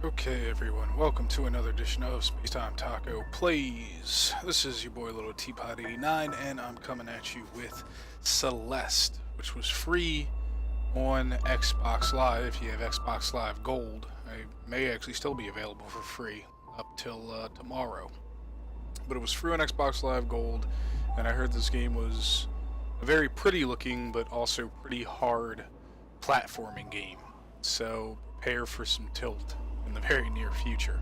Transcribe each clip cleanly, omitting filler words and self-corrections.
Okay, everyone, welcome to another edition of Spacetime Taco Plays. This is your boy Little Teapot 89, and I'm coming at you with Celeste, which was free on Xbox Live. If you have Xbox Live Gold, it may actually still be available for free up till tomorrow. But it was free on Xbox Live Gold, and I heard this game was a very pretty looking, but also pretty hard platforming game. So prepare for some tilt in the very near future.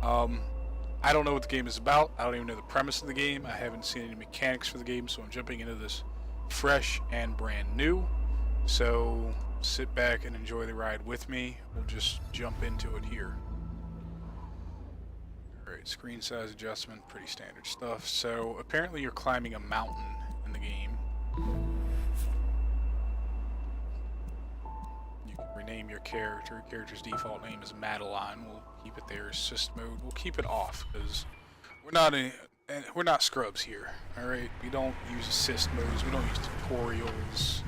I don't know what the game is about. I don't even know the premise of the game. I haven't seen any mechanics for the game, so I'm jumping into this fresh and brand new. So sit back and enjoy the ride with me. We'll just jump into it here. Alright, screen size adjustment, pretty standard stuff. So apparently you're climbing a mountain in the game. Rename your character. Your character's default name is Madeline. We'll keep it there. Assist mode. We'll keep it off because we're not scrubs here. All right. We don't use assist modes. We don't use tutorials.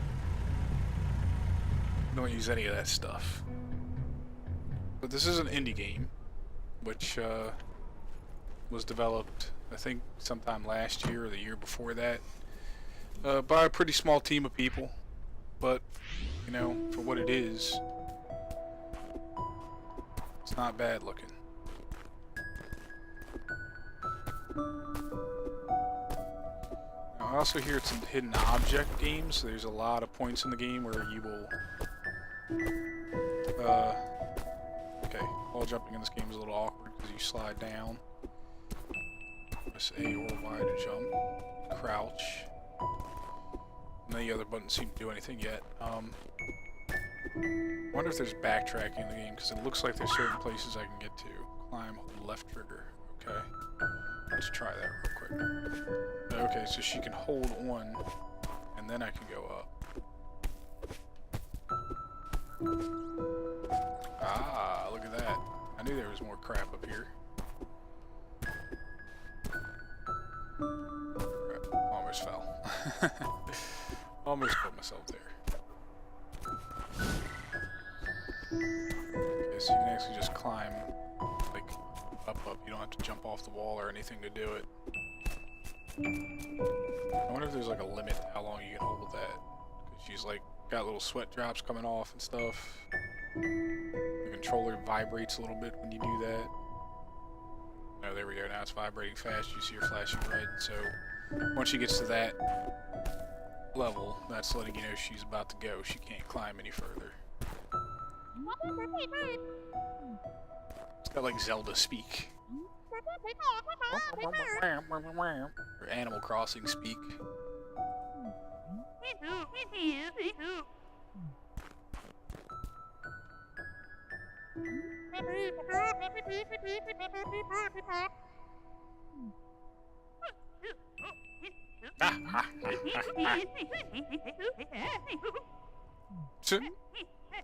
We don't use any of that stuff. But this is an indie game, which was developed, I think, sometime last year or the year before that, by a pretty small team of people. But, you know, for what it is, it's not bad looking. Now, I also hear it's a hidden object game, so there's a lot of points in the game where you will... okay, wall jumping in this game is a little awkward because you slide down. Press A or Y to jump. Crouch. None of the other buttons seem to do anything yet. I wonder if there's backtracking in the game, because it looks like there's certain places I can get to. Climb, hold left trigger. Okay. Let's try that real quick. Okay, so she can hold on, and then I can go up. Ah, look at that. I knew there was more crap up here. Crap, almost fell. Almost put myself there. Okay, so you can actually just climb, like, up. You don't have to jump off the wall or anything to do it. I wonder if there's, like, a limit to how long you can hold that. Because she's, like, got little sweat drops coming off and stuff. The controller vibrates a little bit when you do that. Oh, there we go. Now it's vibrating fast. You see her flashing red. So once she gets to that level, that's letting you know she's about to go. She can't climb any further. It's got like Zelda speak. Or Animal Crossing speak.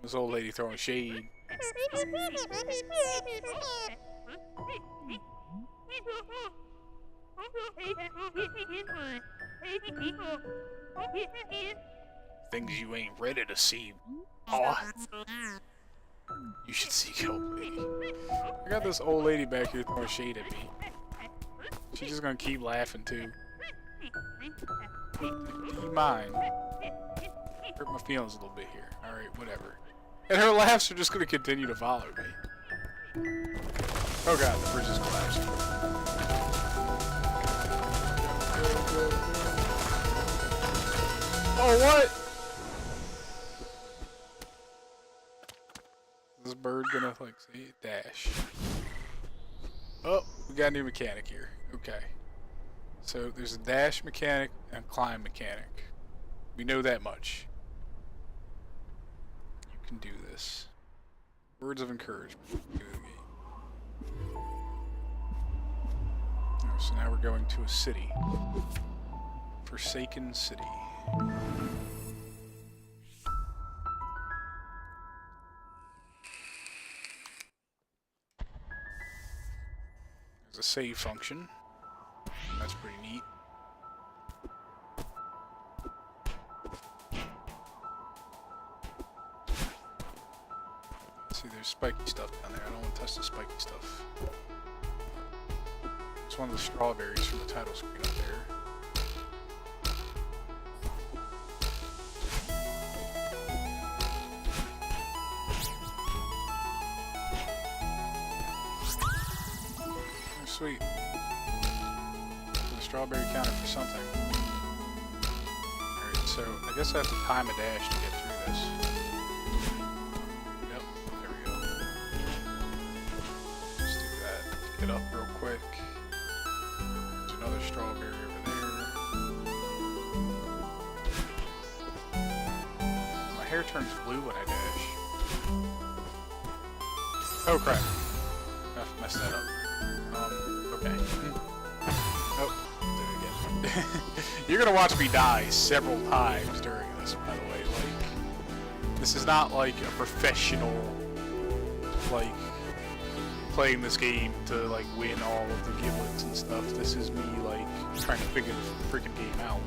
This old lady throwing shade. Things you ain't ready to see. Oh. You should seek help, lady. I got this old lady back here throwing shade at me. She's just gonna keep laughing too. Do you mind? Hurt my feelings a little bit here. Alright, whatever. And her laughs are just gonna continue to follow me. Oh god, the bridge is collapsing. Oh, what? Is this bird gonna, like, say dash? Oh, we got a new mechanic here. Okay. So, there's a dash mechanic and a climb mechanic. We know that much. You can do this. Words of encouragement. So now we're going to a city. Forsaken City. There's a save function. That's pretty neat. See, there's spiky stuff down there. I don't want to touch the spiky stuff. It's one of the strawberries from the title screen up there. Oh, sweet. The strawberry counted for something. Alright, so I guess I have to time a dash to get through this. Yep, there we go. Let's do that. Get up real quick. There's another strawberry over there. My hair turns blue when I dash. Oh crap. I messed that up. Okay. Oh, did it again. You're gonna watch me die several times during this, by the way. Like, this is not like a professional, like, playing this game to, like, win all of the giblets and stuff. This is me, like, trying to figure the freaking game out.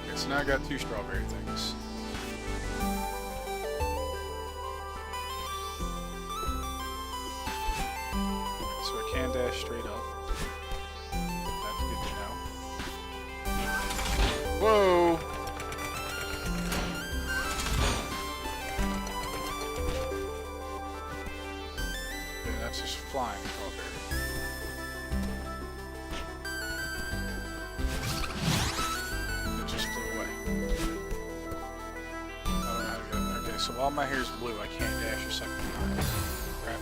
Okay, so now I got 2 strawberry things. Can dash straight up. That's good to know. Whoa! Okay, that's just flying strawberry. It just flew away. I don't know how to get it. Okay, so while my hair's blue, I can't dash a second time. Crap.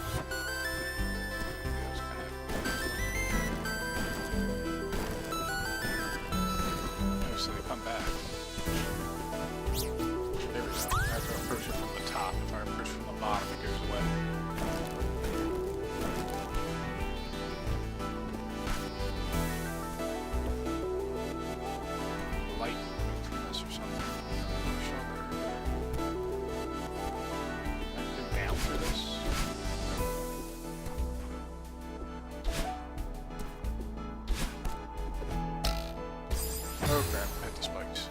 Oh crap, I hit the spikes.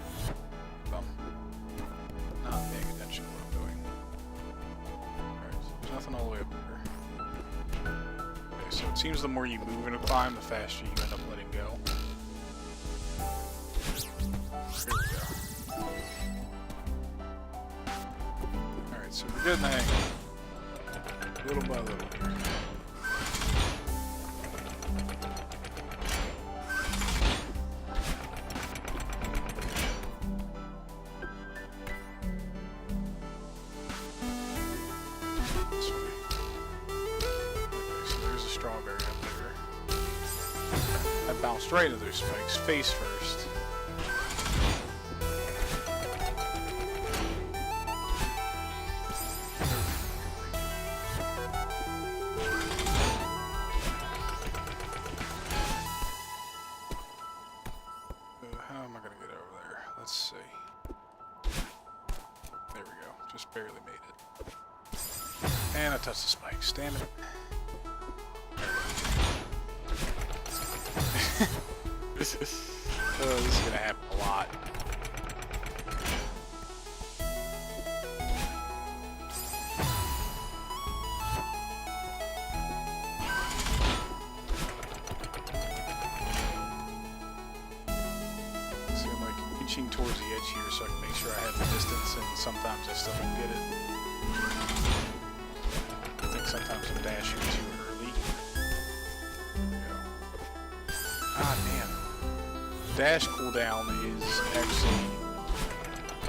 Bum. Not paying attention to what I'm doing. Alright, so there's nothing all the way up there. Okay, so it seems the more you move in a climb, the faster you end up letting go. Here we go. Alright, so we're getting the hang of it. Little by little here. Bounced right into their spikes, face first. How am I gonna get over there? Let's see. There we go. Just barely made it. And I touched the spikes. Damn it. This is gonna happen a lot. See, I'm like inching towards the edge here so I can make sure I have the distance, and sometimes I still don't get it. I think sometimes I'm dashing too early. Ah, damn. Dash cooldown is actually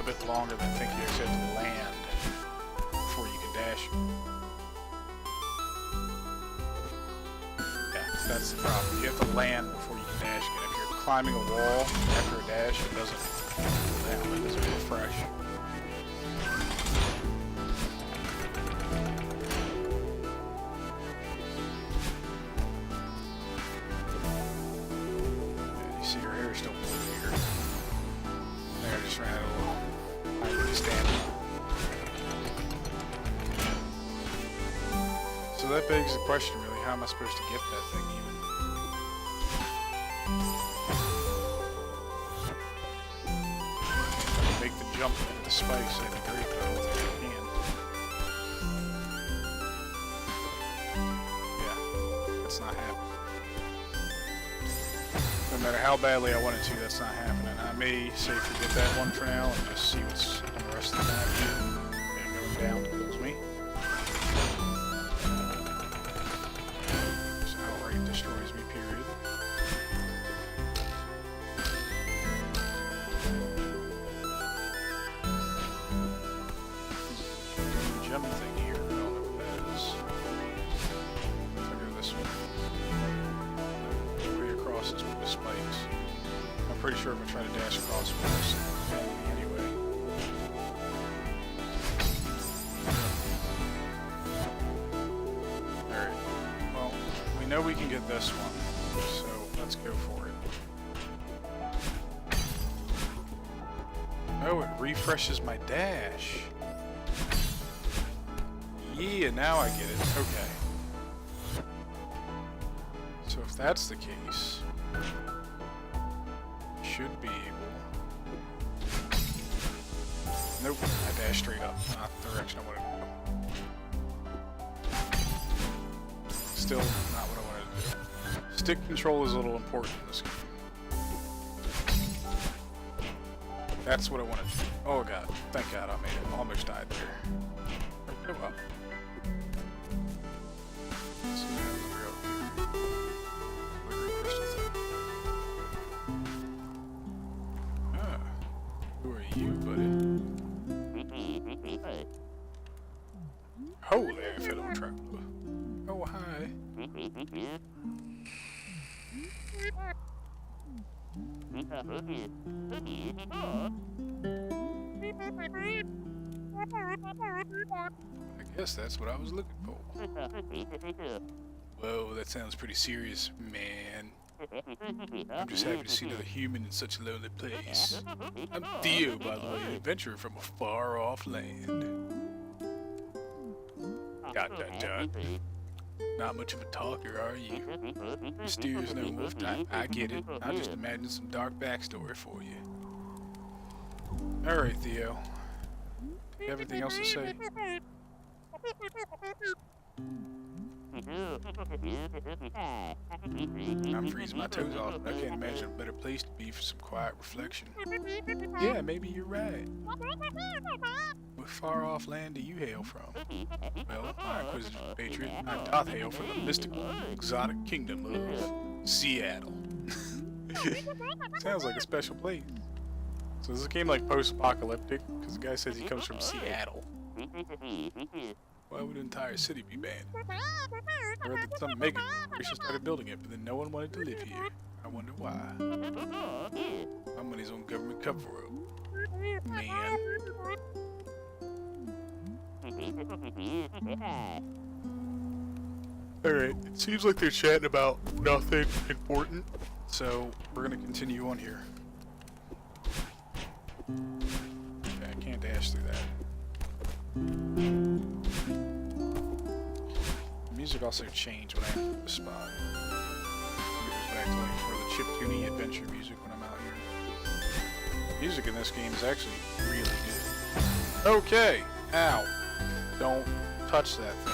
a bit longer than I think you actually have to land before you can dash. Yeah, that's the problem. You have to land before you can dash again. If you're climbing a wall after a dash, it doesn't cool down, it doesn't refresh. So that begs the question, really, how am I supposed to get that thing even? Make the jump with the spikes, that'd be great, but I don't think I can. Yeah, that's not happening. No matter how badly I wanted to, that's not happening. I may say forget that one for now and just see what's on the rest of the map. And going down kills me. Just outright destroys me, period. Gem thing here, I don't know what that is. I'll go this way. Way across is with the spikes. I'm pretty sure if I try to dash across with this, anyway. Alright, well, we know we can get this one, so let's go for it. Oh, it refreshes my dash. Yeah, now I get it. Okay. So if that's the case, should be able. Nope, I dashed straight up, not the direction I wanted to go. Still not what I wanted to do. Stick control is a little important in this game. That's what I wanted to do. Oh god, thank god I made it. Almost died there. Go up. Let's see how we go. Ah, who are you, buddy? Holy, I fell in a trap. Oh, hi. I guess that's what I was looking for. Whoa, that sounds pretty serious, man. I'm just happy to see another human in such a lonely place. I'm Theo, by the way, an adventurer from a far-off land. Dot, dot, dot. Not much of a talker, are you? Mysterious no wolf type. I get it. I'll just imagine some dark backstory for you. Alright, Theo. You have anything else to say? I'm freezing my toes off, but I can't imagine a better place to be for some quiet reflection. Yeah, maybe you're right. What far-off land do you hail from? Well, my inquisitive patriot, I doth hail from the mystical, exotic kingdom of Seattle. Sounds like a special place. So is this game like post-apocalyptic? Because the guy says he comes from Seattle. Why would an entire city be banned? I read that some mega corporation started building it, but then no one wanted to live here. I wonder why. My money's on government cover-up. Man. Alright, it seems like they're chatting about nothing important, so we're gonna continue on here. Okay, I can't dash through that. The music also changed when I entered the spot. It goes back to like more of the chiptune-y adventure music when I'm out here. Music in this game is actually really good. Okay, ow. Don't touch that thing.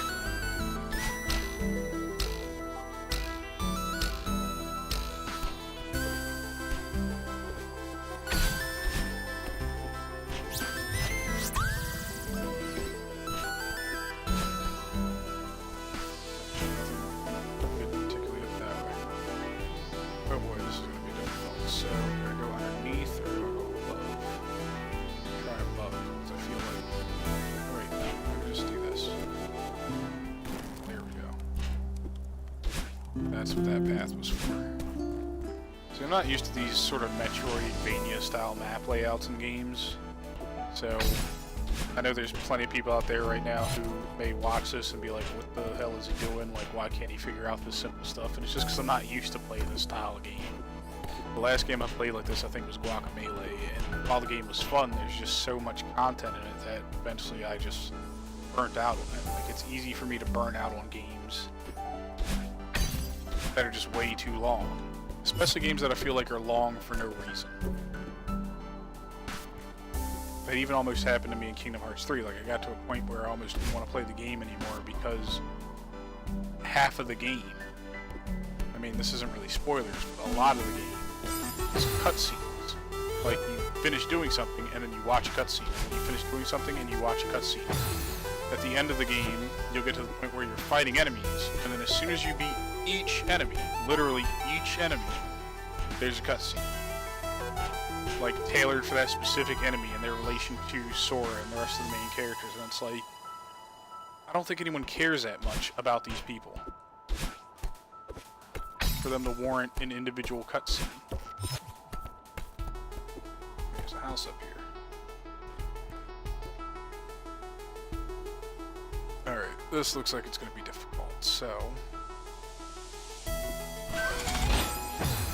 That's what that path was for. So I'm not used to these sort of Metroidvania style map layouts in games. So I know there's plenty of people out there right now who may watch this and be like, what the hell is he doing? Like, why can't he figure out this simple stuff? And it's just because I'm not used to playing this style of game. The last game I played like this I think was Guacamelee, and while the game was fun, there's just so much content in it that eventually I just burnt out on it. Like, it's easy for me to burn out on games that are just way too long. Especially games that I feel like are long for no reason. If It even almost happened to me in Kingdom Hearts 3. Like, I got to a point where I almost didn't want to play the game anymore because half of the game, I mean, this isn't really spoilers, but a lot of the game is cutscenes. Like, you finish doing something, and then you watch a cutscene. And you finish doing something, and you watch a cutscene. At the end of the game, you'll get to the point where you're fighting enemies, and then as soon as you beat each enemy, literally each enemy, there's a cutscene. Like, tailored for that specific enemy and their relation to Sora and the rest of the main characters. And it's like, I don't think anyone cares that much about these people for them to warrant an individual cutscene. There's a house up here. Alright, this looks like it's going to be difficult, so...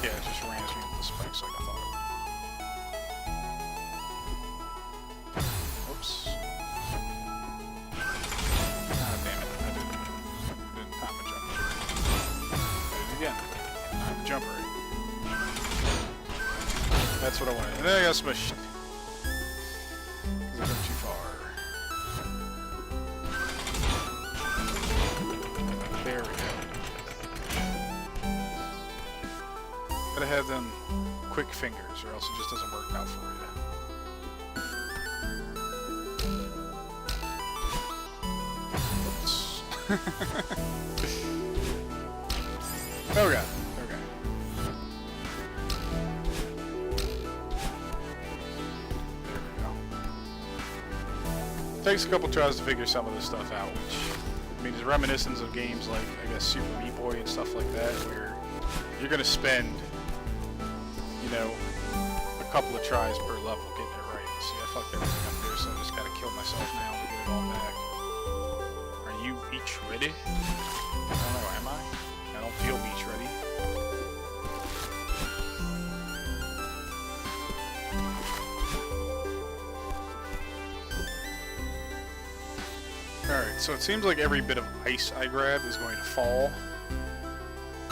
Yeah, it just rams me with the spikes like I thought it would. Whoops. Ah, damn it. I didn't time the jump. I did it again. Time the jump right. That's what I wanted. And then I got smushed. Because I jumped too far. There we go. Gotta have them quick fingers, or else it just doesn't work out for you. Oops. Oh god. Okay. There we go. Takes a couple tries to figure some of this stuff out, which I mean, it's reminiscent of games like, I guess, Super Meat Boy and stuff like that, where you're going to spend, you know, a couple of tries per level getting it right. See, I fucked everything up there, so I just got to kill myself now to get it all back. Are you beach ready? I don't know, am I? I don't feel beach ready. Alright, so it seems like every bit of ice I grab is going to fall.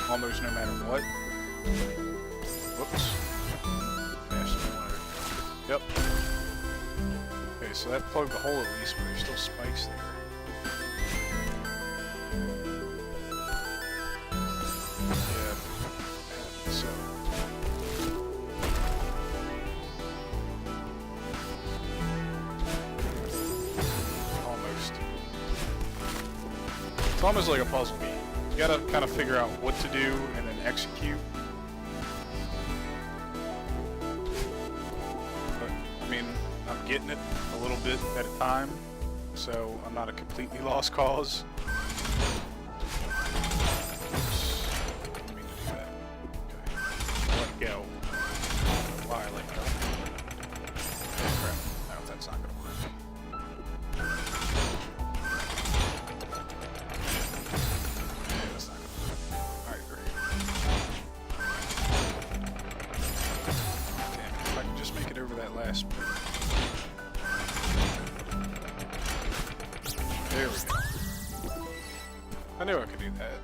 Almost no matter what. Whoops. Yep. Okay, so that plugged the hole at least, but there's still spikes there. Yeah. So. It's almost like a puzzle game. You gotta kind of figure out what to do and then execute. But, I mean, I'm getting it a little bit at a time, so I'm not a completely lost cause. Oops. Didn't mean to do that. Okay. Let go. Why I let go? Oh, crap. No, that's not gonna work. Last bit. There we go. I knew I could do that.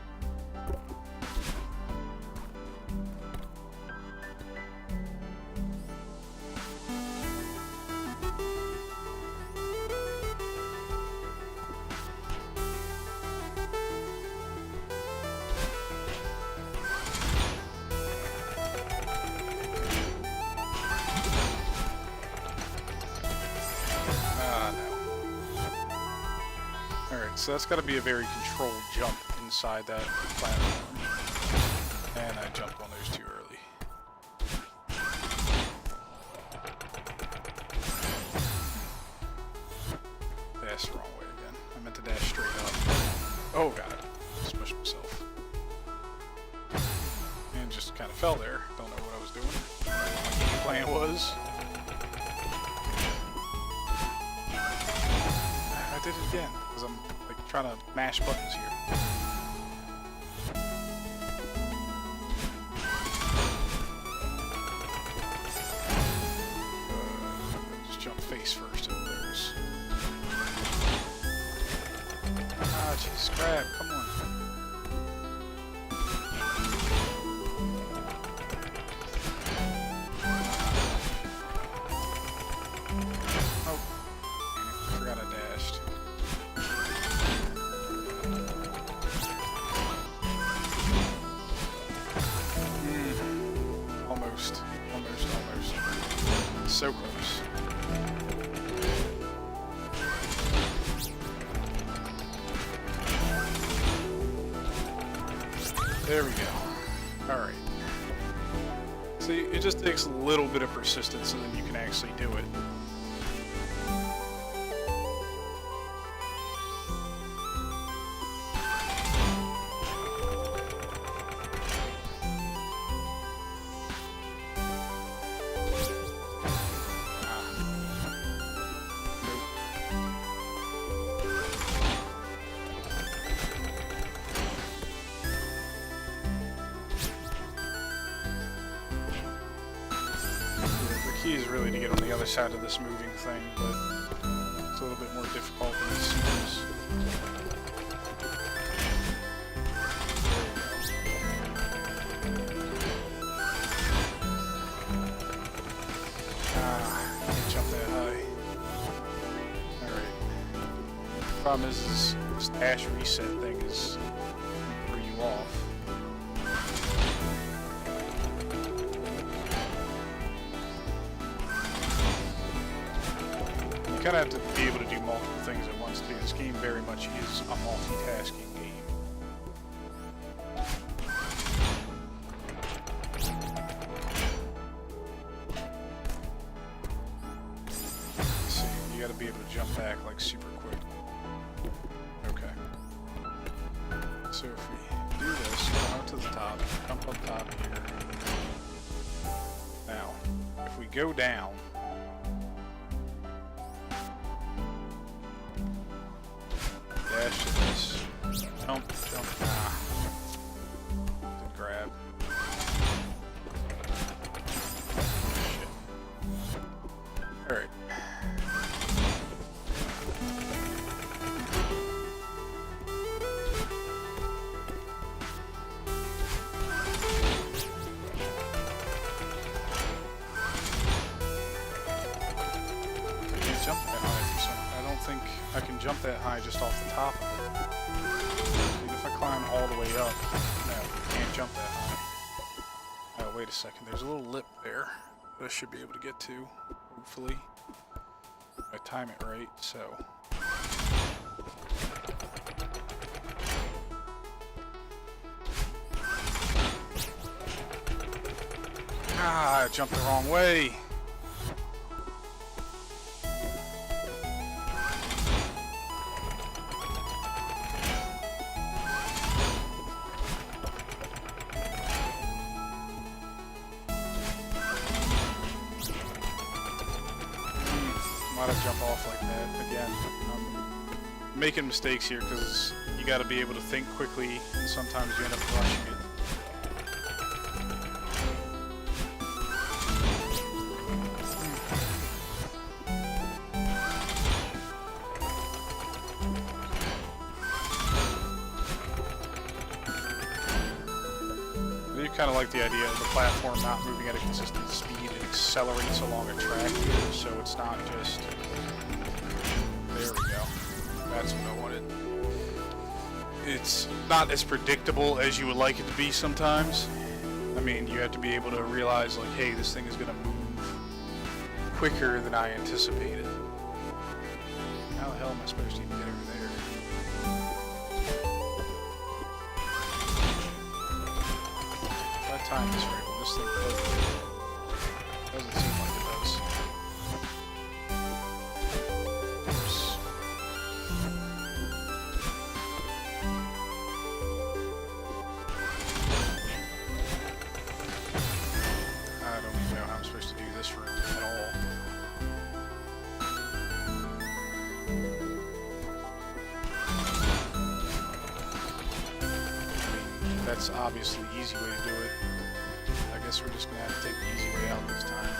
So that's got to be a very controlled jump inside that platform. And I jumped on those too early. Dash the wrong way again. I meant to dash straight up. Oh god. Smushed myself. And just kind of fell there. Don't know what I was doing. Don't know what my game plan was. I did it again. Because I'm like trying to mash buttons here. Just jump face first into those. Ah, jeez, crap, come on. Oh So close. There we go. Alright. See, it just takes a little bit of persistence and then you can actually do it. The key is really to get on the other side of this moving thing, but it's a little bit more difficult than it seems. Can't jump that high. Alright. Problem is this dash reset thing is throw you off. You kind of have to be able to do multiple things at once too. This game very much is a multitasking game. Let's see, you got to be able to jump back like super quick. Okay. So if we do this, go out to the top, jump up top here. Now, if we go down, dash to this. Jump, jump. Good grab. Shit. Alright. I can't jump that high for some. I don't think I can jump that high just off the top of it. Even if I climb all the way up, no, I can't jump that high. Oh, wait a second. There's a little lip there that I should be able to get to, hopefully. If I time it right, so. Ah, I jumped the wrong way. Why'd I jump off like that? Again, I'm making mistakes here because you got to be able to think quickly, and sometimes you end up rushing it. I do kind of like the idea of the platform not moving at a consistent speed. It accelerates along a track here, so it's not just... There we go. That's what I wanted. It's not as predictable as you would like it to be sometimes. I mean, you have to be able to realize, like, hey, this thing is going to move quicker than I anticipated. How the hell am I supposed to even get over there? If I time this right, will this thing float? Doesn't seem like it does. Oops. I don't even know how I'm supposed to do this room at all. I mean, that's obviously the easy way to do it. I guess we're just gonna have to take the easy way out this time.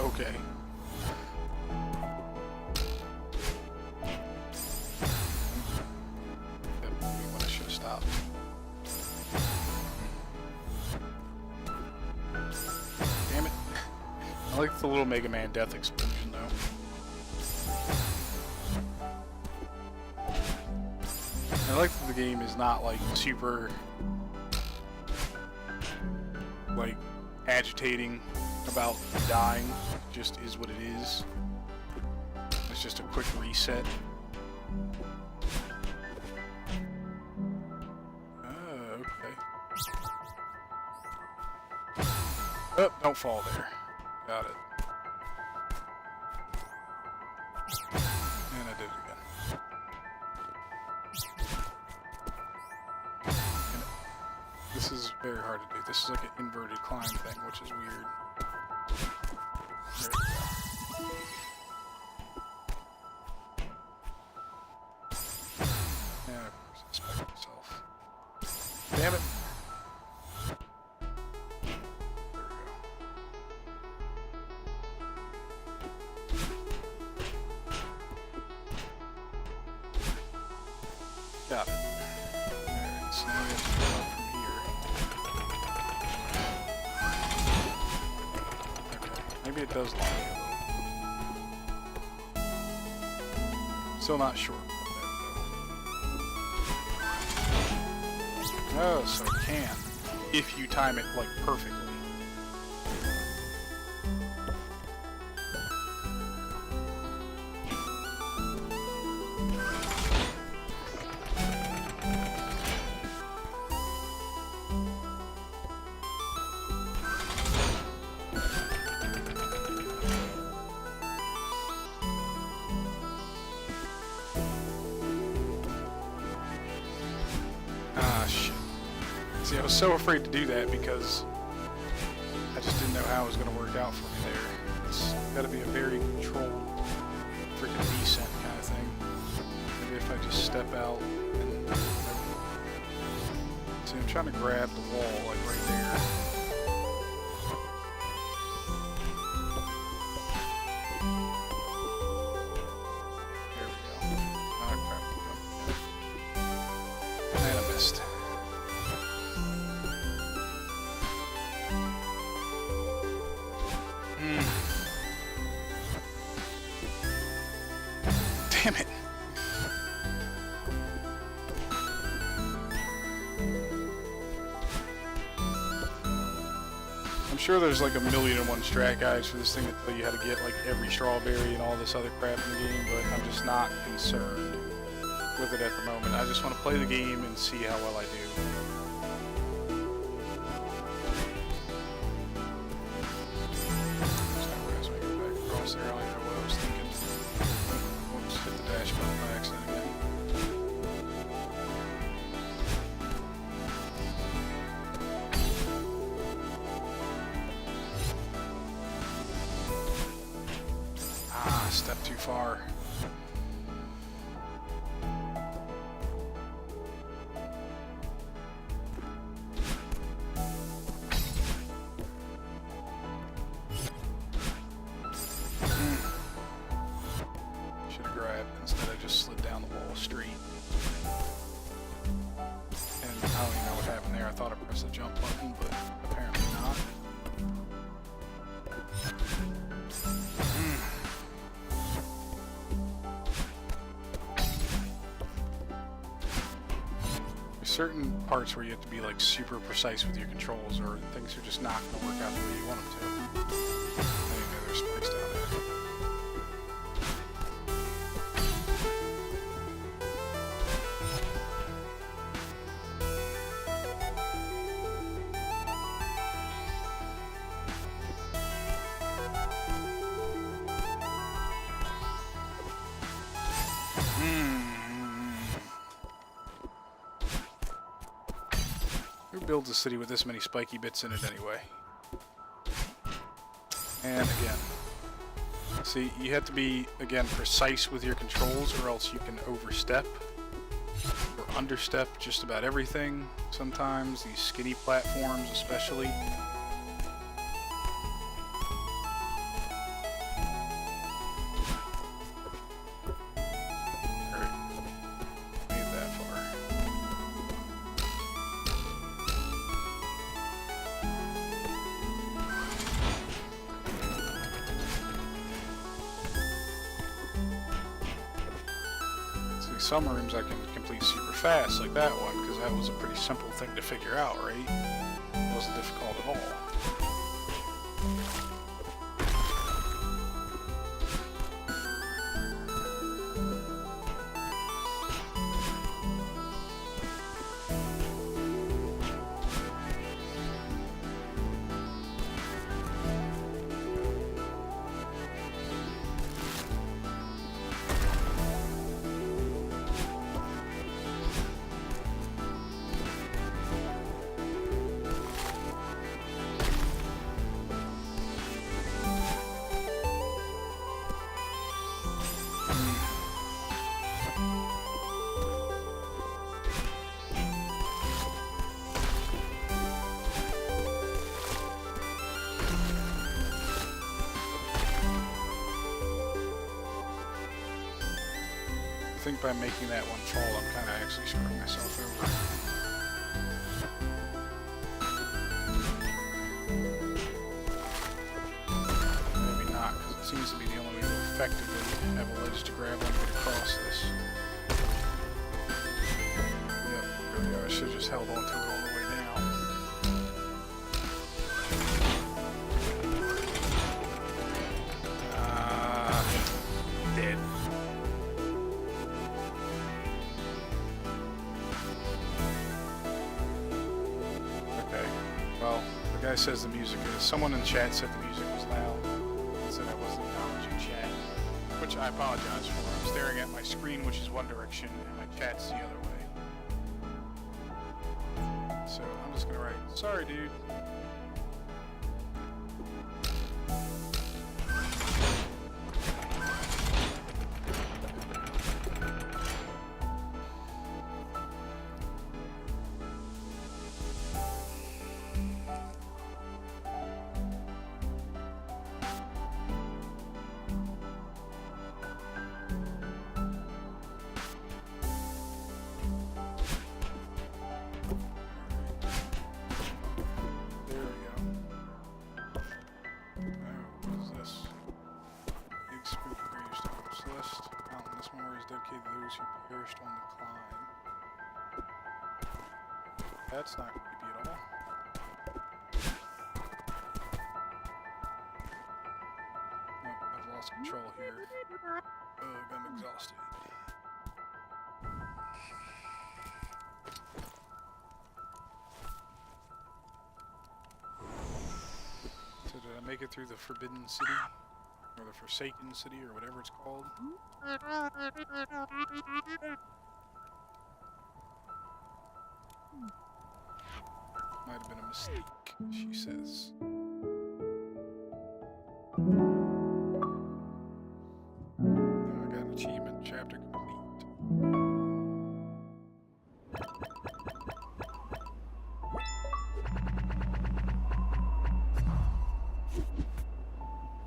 Okay. like the little Mega Man death explosion, though. I like that the game is not, like, super, like, agitating about dying. It just is what it is. It's just a quick reset. Okay. Oh, don't fall there. Got it. And I did it again. And this is very hard to do. This is like an inverted climb thing, which is weird. There we go. Yeah, of course, I expect myself. Damn it! Got it. Alright, so now we have to go up from here. Okay, maybe it does lie a little. Still not sure about that, though. Oh, so it can. If you time it, like, perfectly. Ah, shit. See, I was so afraid to do that because I just didn't know how it was going to work out for me there. It's got to be a very controlled freaking descent kind of thing. Maybe if I just step out and... See, I'm trying to grab the wall, like right there. There we go. Oh, crap. And I missed. Damn it. I'm sure there's like 1,000,001 strat guides for this thing that tell you how to get like every strawberry and all this other crap in the game, but I'm just not concerned with it at the moment. I just want to play the game and see how well I do. As we go back across there, I don't know what I was thinking. Whoops, hit the dash button by accident again. Ah, step too far. Should have grabbed. Instead, I just slid down the wall straight. And I don't even know what happened there. I thought I pressed the jump button, but apparently not. There's certain parts where you have to be like super precise with your controls, or things are just not going to work out the way you want them to. I didn't know there's spikes down there. Who builds a city with this many spiky bits in it anyway? And again. See, you have to be, again, precise with your controls or else you can overstep or understep just about everything sometimes, these skinny platforms especially. basically some rooms I can complete super fast, like that one, because that was a pretty simple thing to figure out, right? It wasn't difficult at all. I think by making that one fall, I'm kind of actually screwing myself over. Maybe not, because it seems to be the only way to effectively have a ledge to grab on to get across this. Yep, there we go. I should have just held on to it all the way down. Dead. The guy says the music is. Someone in the chat said the music was loud. He said I wasn't acknowledging chat, which I apologize for. I'm staring at my screen, which is one direction, and my chat's the other way. So I'm just gonna write, sorry, dude. Celeste, mountain. This memorial is dedicated to those who perished on the climb. That's not creepy at all. Nope, I've lost control here. Ugh, I'm exhausted. So did I make it through the Forbidden City? Or the Forsaken City, or whatever it's called. Might have been a mistake, she says. Oh, I got an achievement, chapter complete.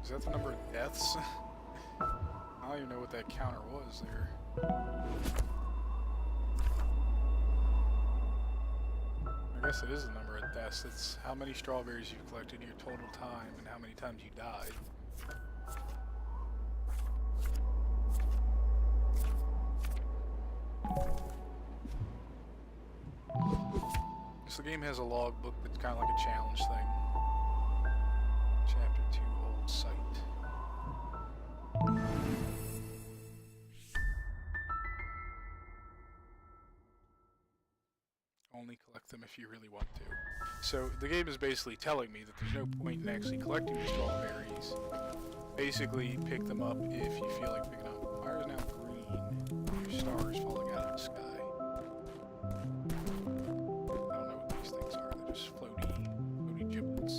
Is that the number of deaths? I don't even know what that counter was there. I guess it is the number of deaths. It's how many strawberries you've collected in your total time and how many times you died. So the game has a logbook that's kind of like a challenge thing. Chapter 2, Old Site. Only collect them if you really want to. So the game is basically telling me that there's no point in actually collecting the strawberries. Basically, pick them up if you feel like picking up. Fire is now green. Your stars falling out of the sky. I don't know what these things are. They're just floaty giblets.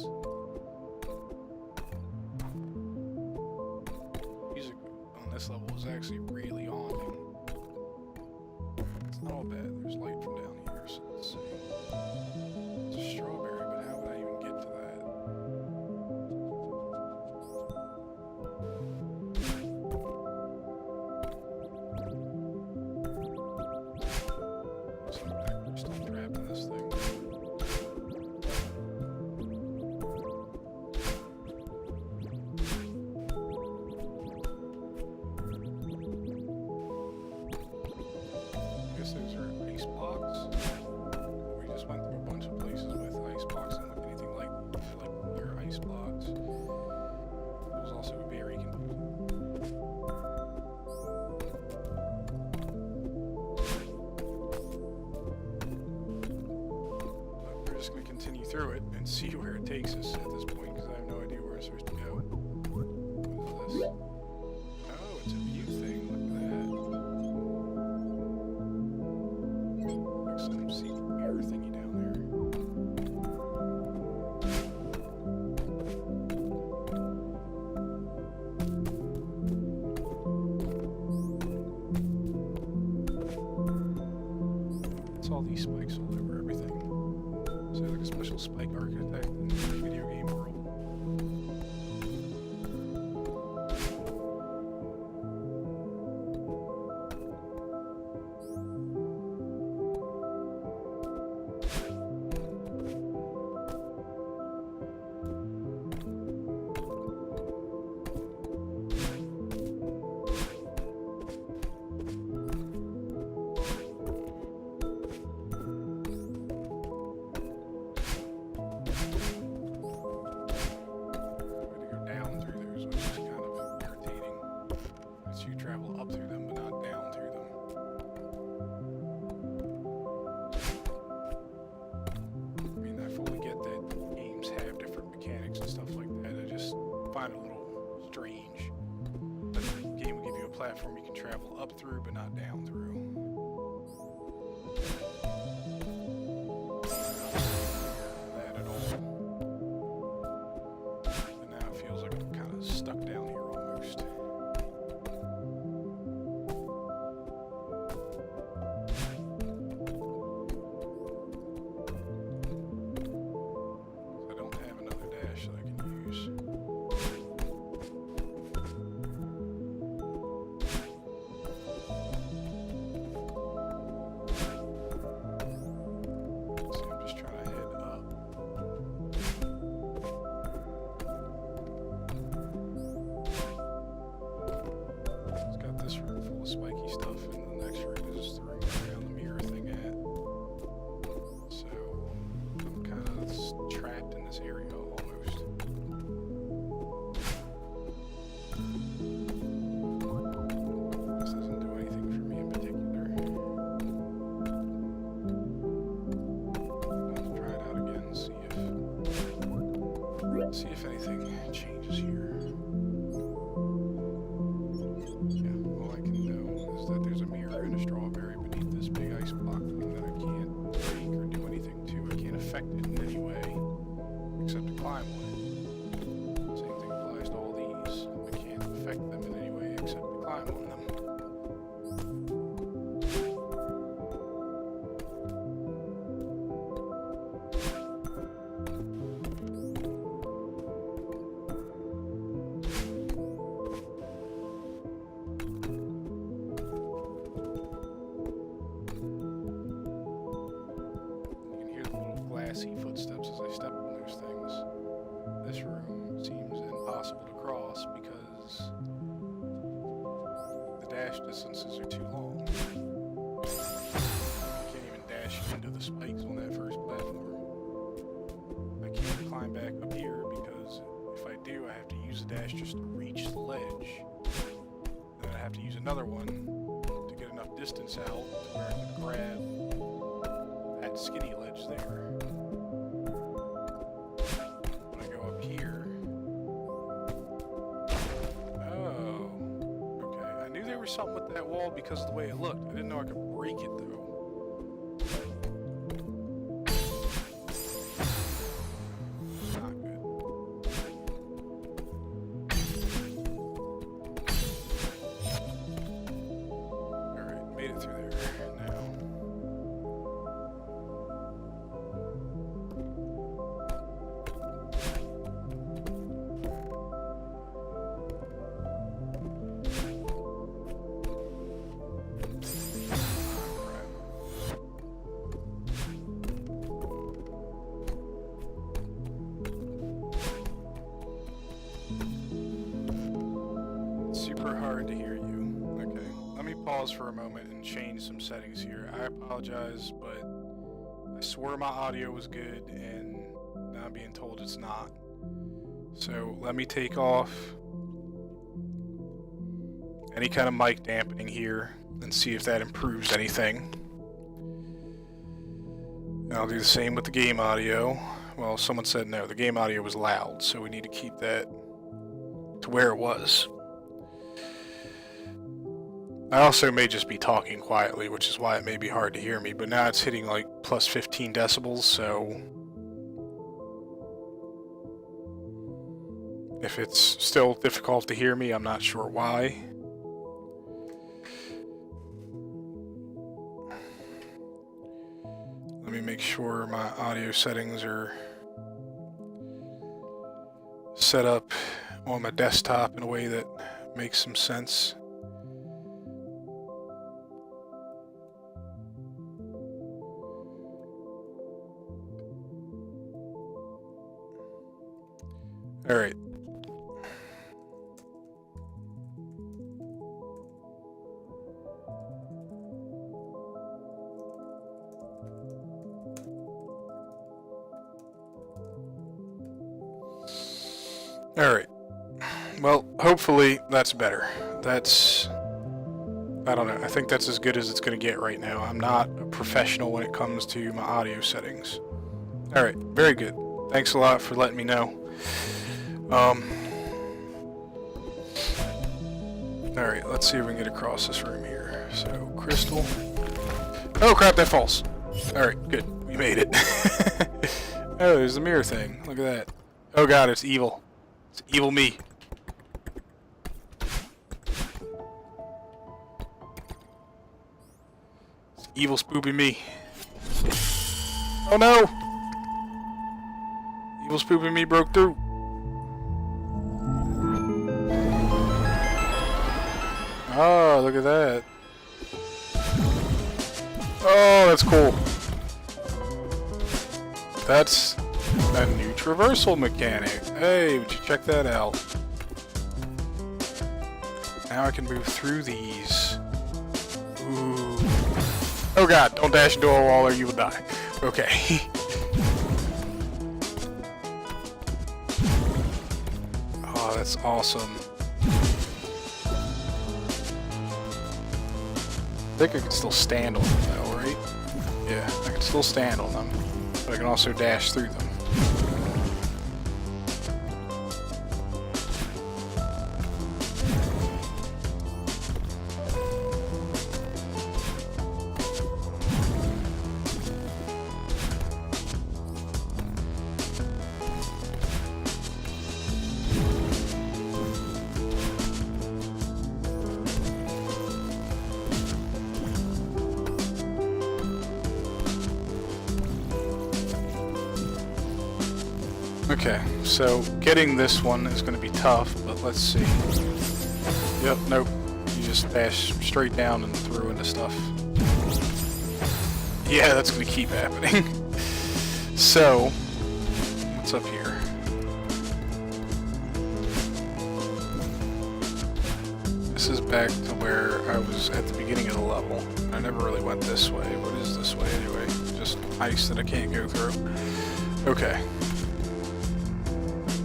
Music on this level is actually really haunting. It's not all bad. There's light from down here, so let's see. It's a strawberry, but how would I even get to that? Seems like we're still trapped in this thing. guess those are ice blocks. We just went through a bunch of places with ice blocks and look anything like your ice blocks. It was also very confusing. But we're just going to continue through it and see where it takes us at this point, because I have no idea where I'm supposed to go. What is this? Oh, it's a view thing. Look at that. Like some secret mirror thingy down there. It's all these spikes all over everything. So like a special spike architect in the video game world. Find it a little strange. But the game will give you a platform you can travel up through, but not down through. That at all. And now it feels like I'm kind of stuck down here almost. I don't have another dash that I can use. Spiky stuff, and the next room is throwing around the mirror thing at. So I'm kind of trapped in this area almost. This doesn't do anything for me in particular. Let's try it out again and see if anything changes here. That there's a mirror and a strawberry beneath this big ice block thing that I can't break or do anything to. I can't affect it in any way except to climb on it. Same thing applies to all these. I can't affect them in any way except to climb on them. Glassy footsteps as I step on those things. This room seems impossible to cross because the dash distances are too long. I can't even dash into the spikes on that first platform. I can't climb back up here because if I do, I have to use the dash just to reach the ledge. Then I have to use another one to get enough distance out to where I can grab that skinny ledge there. When I go up here... Oh. Okay. I knew there was something with that wall because of the way it looked. I didn't know I could break it, though. Not good. Alright, made it through there. Now... Super hard to hear you. Okay, let me pause for a moment and and change some settings here. I apologize, but I swore my audio was good, and now I'm being told it's not. So let me take off any kind of mic dampening here and see if that improves anything. And I'll do the same with the game audio. Well, someone said no, the game audio was loud, so we need to keep that to where it was. I also may just be talking quietly, which is why it may be hard to hear me, but now it's hitting like plus 15 decibels, so if it's still difficult to hear me, I'm not sure why. Let me make sure my audio settings are set up on my desktop in a way that makes some sense. All right. All right. Well, hopefully that's better. I don't know. I think that's as good as it's going to get right now. I'm not a professional when it comes to my audio settings. All right. Very good. Thanks a lot for letting me know. Alright, let's see if we can get across this room here. So, crystal. Oh crap, that falls. Alright, good. We made it. Oh, there's the mirror thing. Look at that. Oh god, it's evil. It's evil me. It's evil spoopy me. Oh no! Evil spoopy me broke through. Oh, look at that. Oh, that's cool. That's a new traversal mechanic. Hey, would you check that out? Now I can move through these. Ooh. Oh god, don't dash into a wall or you will die. Okay. Oh, that's awesome. I think I can still stand on them though, right? Yeah, I can still stand on them, but I can also dash through them. Okay, so getting this one is going to be tough, but let's see. Yep, nope. You just dash straight down and through into stuff. Yeah, that's going to keep happening. So, what's up here? This is back to where I was at the beginning of the level. I never really went this way. What is this way anyway? Just ice that I can't go through. Okay.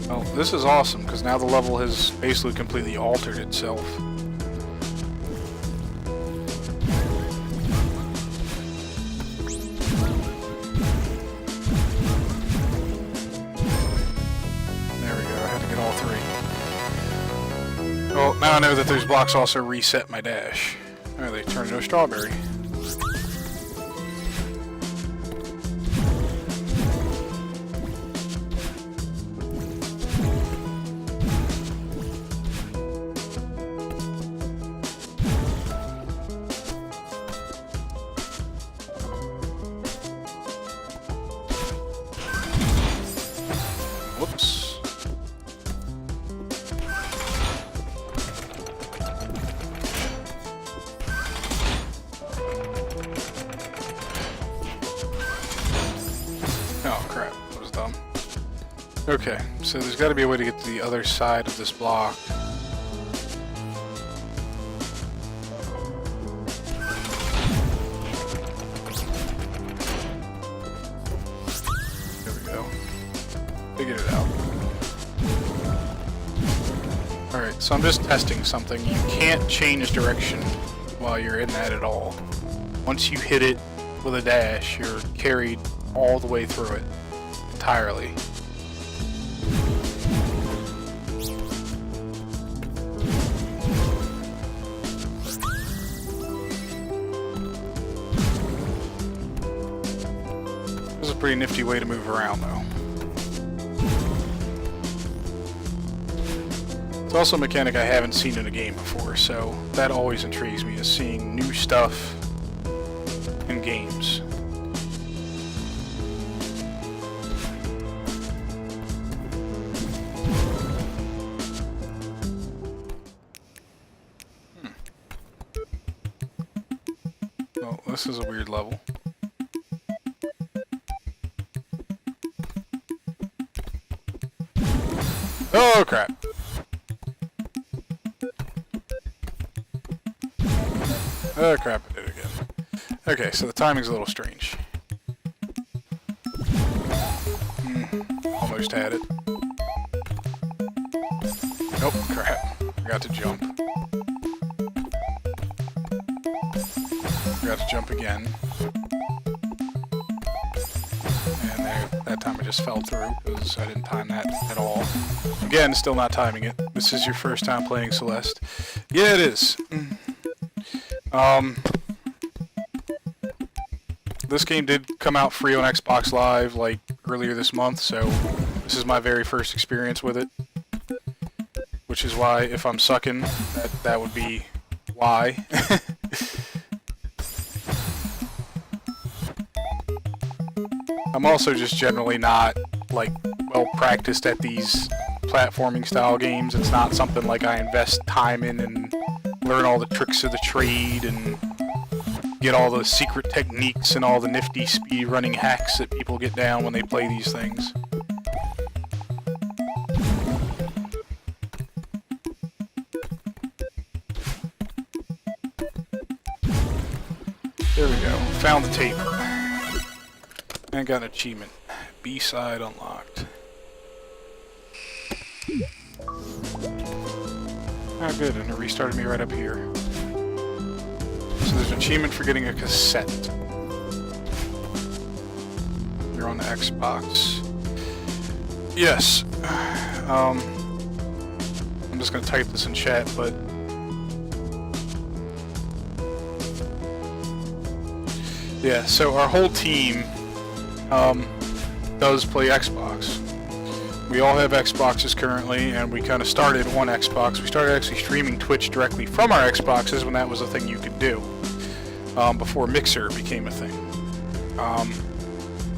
Well, this is awesome, because now the level has basically completely altered itself. There we go, I had to get all three. Well, now I know that those blocks also reset my dash. Oh, they turned into a strawberry. Whoops. Oh crap, that was dumb. Okay, so there's got to be a way to get to the other side of this block. So I'm just testing something. You can't change direction while you're in that at all. Once you hit it with a dash, you're carried all the way through it entirely. This is a pretty nifty way to move around, though. It's also a mechanic I haven't seen in a game before, so that always intrigues me, is seeing new stuff in games. Oh, this is a weird level. Oh, crap. Oh, crap, I did it again. Okay, so the timing's a little strange. Almost had it. Nope, crap. Forgot to jump. Forgot to jump again. And there, that time I just fell through because I didn't time that at all. Again, still not timing it. This is your first time playing Celeste. Yeah, it is. This game did come out free on Xbox Live like earlier this month, so this is my very first experience with it. Which is why, if I'm sucking, that would be why. I'm also just generally not like well practiced at these platforming style games. It's not something like I invest time in and learn all the tricks of the trade and get all the secret techniques and all the nifty speed running hacks that people get down when they play these things. There we go. Found the tape. And got an achievement. B-side unlocked. Oh good, and it restarted me right up here. So there's an achievement for getting a cassette. You're on the Xbox. Yes. I'm just gonna type this in chat, but yeah, so our whole team does play Xbox. We all have Xboxes currently, and we kind of started one Xbox. We started actually streaming Twitch directly from our Xboxes when that was a thing you could do, before Mixer became a thing.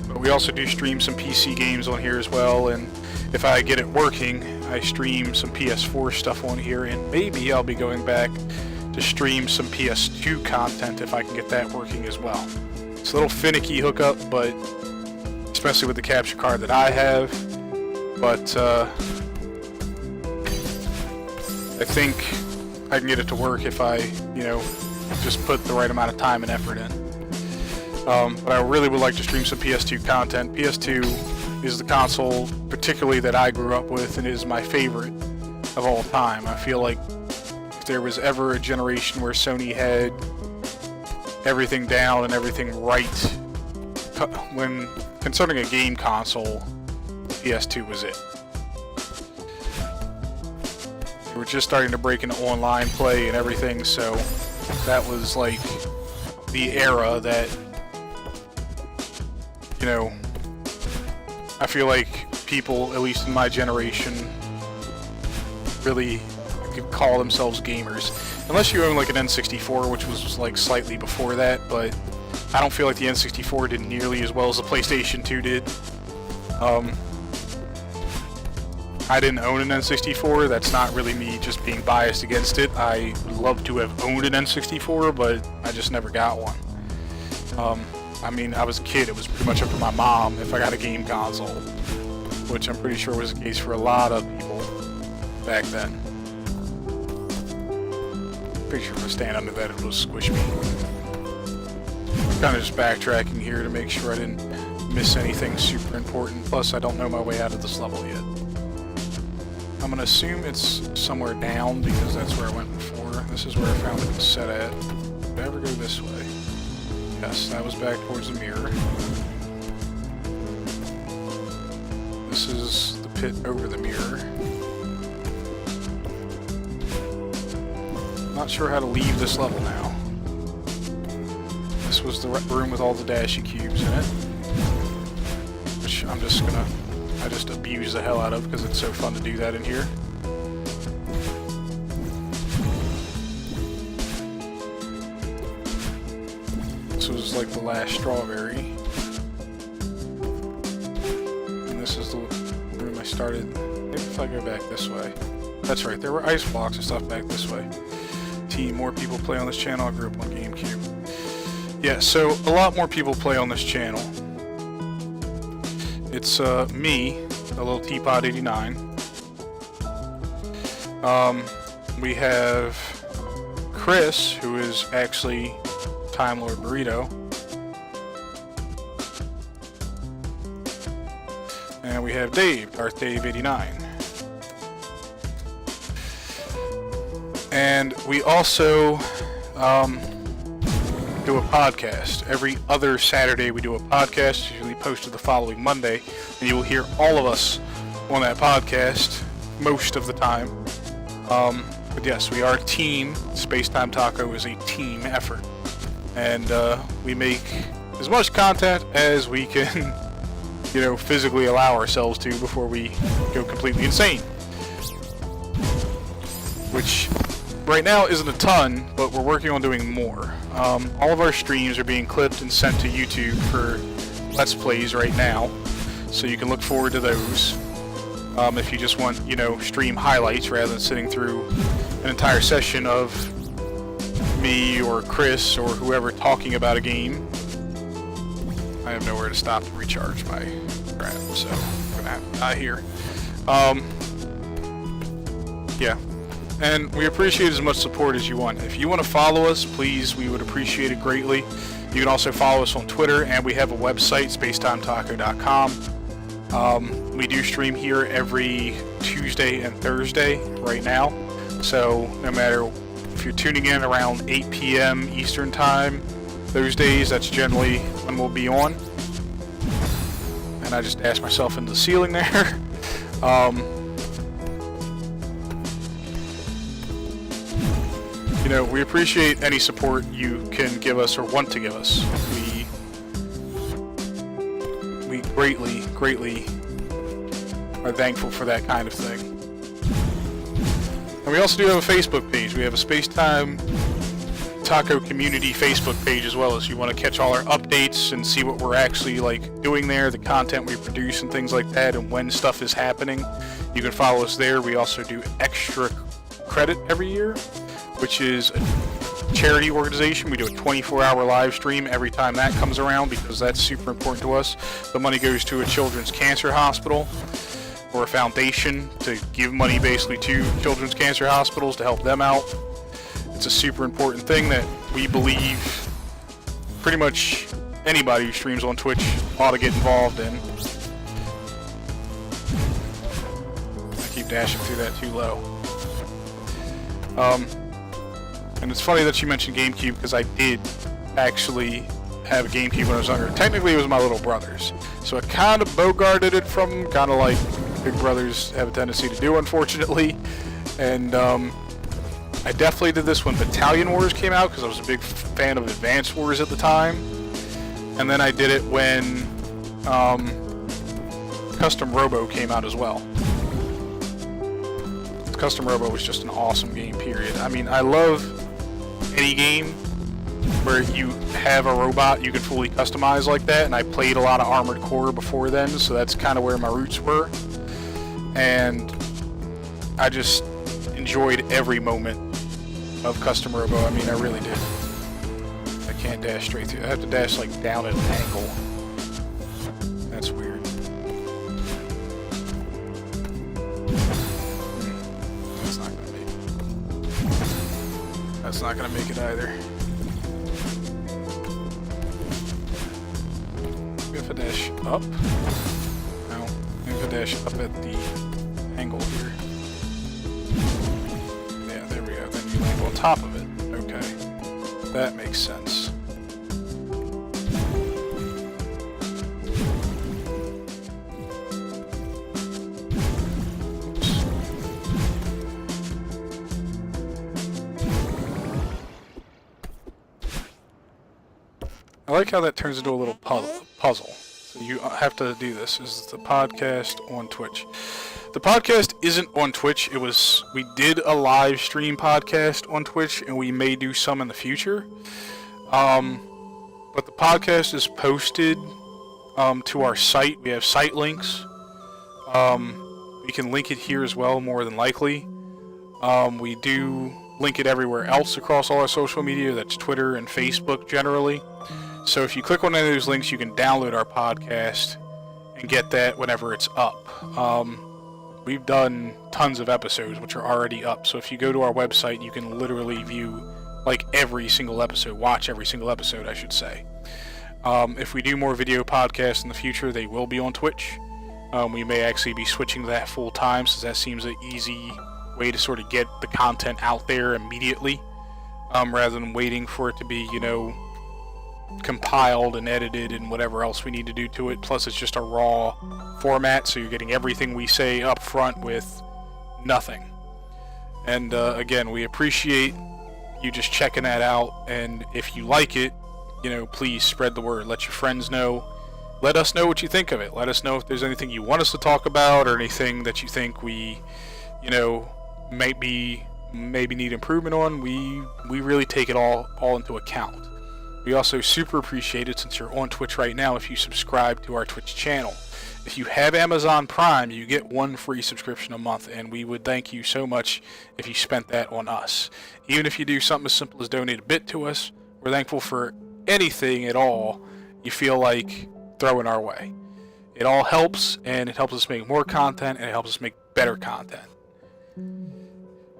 But we also do stream some PC games on here as well, and if I get it working, I stream some PS4 stuff on here, and maybe I'll be going back to stream some PS2 content if I can get that working as well. It's a little finicky hookup, but especially with the capture card that I have. But I think I can get it to work if I, you know, just put the right amount of time and effort in. But I really would like to stream some PS2 content. PS2 is the console, particularly that I grew up with, and is my favorite of all time. I feel like if there was ever a generation where Sony had everything down and everything right, when concerning a game console, PS2 was it. They were just starting to break into online play and everything, so that was like the era that, you know, I feel like people, at least in my generation, really could call themselves gamers. Unless you own like an N64, which was like slightly before that, but I don't feel like the N64 did nearly as well as the PlayStation 2 did. I didn't own an N64. That's not really me just being biased against it. I would love to have owned an N64, but I just never got one. I mean, I was a kid. It was pretty much up to my mom if I got a game console, which I'm pretty sure was the case for a lot of people back then. Pretty sure if I stand under that, it'll squish me. Kind of just backtracking here to make sure I didn't miss anything super important. Plus, I don't know my way out of this level yet. I'm gonna assume it's somewhere down because that's where I went before. This is where I found it set at. Did I ever go this way? Yes, that was back towards the mirror. This is the pit over the mirror. Not sure how to leave this level now. This was the room with all the dashy cubes in it. Which I just abuse the hell out of because it's so fun to do that in here. This was like the last strawberry. And this is the room I started. Maybe if I go back this way. That's right, there were ice blocks and stuff back this way. More people play on this channel. I grew up on GameCube. Yeah, so a lot more people play on this channel. It's me, a little Teapot 89. We have Chris, who is actually TimeLordBurrito. And we have Dave, Darth Dave 89. And we also do a podcast. Every other Saturday we do a podcast, usually posted the following Monday, and you will hear all of us on that podcast most of the time. But yes, we are a team. Spacetime Taco is a team effort. And we make as much content as we can, you know, physically allow ourselves to before we go completely insane. Which right now isn't a ton, but we're working on doing more. All of our streams are being clipped and sent to YouTube for Let's Plays right now, so you can look forward to those. If you just want, you know, stream highlights rather than sitting through an entire session of me or Chris or whoever talking about a game. I have nowhere to stop to recharge my crap, so I'm gonna have to die here. Yeah. And we appreciate as much support as you want. If you want to follow us, please, we would appreciate it greatly. You can also follow us on Twitter, and we have a website, spacetimetaco.com. We do stream here every Tuesday and Thursday right now. So no matter if you're tuning in around 8 p.m. Eastern Time, those days, that's generally when we'll be on. And I just dashed myself into the ceiling there. You know, we appreciate any support you can give us or want to give us. We greatly are thankful for that kind of thing. And we also do have a Facebook page. We have a Spacetime Taco community Facebook page as well, as you want to catch all our updates and see what we're actually like doing there, the content we produce and things like that, and when stuff is happening. You can follow us there. We also do Extra Credit every year, which is a charity organization. We do a 24-hour live stream every time that comes around because that's super important to us. The money goes to a children's cancer hospital or a foundation to give money basically to children's cancer hospitals to help them out. It's a super important thing that we believe pretty much anybody who streams on Twitch ought to get involved in. I keep dashing through that too low. And it's funny that you mentioned GameCube because I did actually have a GameCube when I was younger. Technically, it was my little brother's. So I kind of bogarted it from him, kind of like big brothers have a tendency to do, unfortunately. And I definitely did this when Battalion Wars came out because I was a big fan of Advance Wars at the time. And then I did it when Custom Robo came out as well. Custom Robo was just an awesome game, period. I mean, I love any game where you have a robot you can fully customize like that, and I played a lot of Armored Core before then, so that's kind of where my roots were. And I just enjoyed every moment of Custom Robo. I mean, I really did. I can't dash straight through. I have to dash like down at an angle. That's weird. That's not gonna make it. That's not gonna make it either. Maybe if I dash up. No. Maybe if I dash up at the angle here. That makes sense. I like how that turns into a little puzzle. So you have to do this. This is the podcast on Twitch. The podcast isn't on Twitch. We did a live stream podcast on Twitch, and we may do some in the future. But the podcast is posted to our site. We have site links. We can link it here as well, more than likely. We do link it everywhere else across all our social media. That's Twitter and Facebook generally. So if you click on any of those links, you can download our podcast and get that whenever it's up. We've done tons of episodes which are already up. So if you go to our website, you can literally view like every single episode, watch every single episode, I should say. If we do more video podcasts in the future, they will be on Twitch. We may actually be switching to that full time, since that seems an easy way to sort of get the content out there immediately, rather than waiting for it to be, compiled and edited and whatever else we need to do to it. Plus, it's just a raw format, so you're getting everything we say up front with nothing. And again, we appreciate you just checking that out, and if you like it, please spread the word. Let your friends know. Let us know what you think of it. Let us know if there's anything you want us to talk about, or anything that you think we maybe need improvement on. We really take it all into account. We also super appreciate it, since you're on Twitch right now, if you subscribe to our Twitch channel. If you have Amazon Prime, you get 1 free subscription a month, and we would thank you so much if you spent that on us. Even if you do something as simple as donate a bit to us, we're thankful for anything at all you feel like throwing our way. It all helps, and it helps us make more content, and it helps us make better content.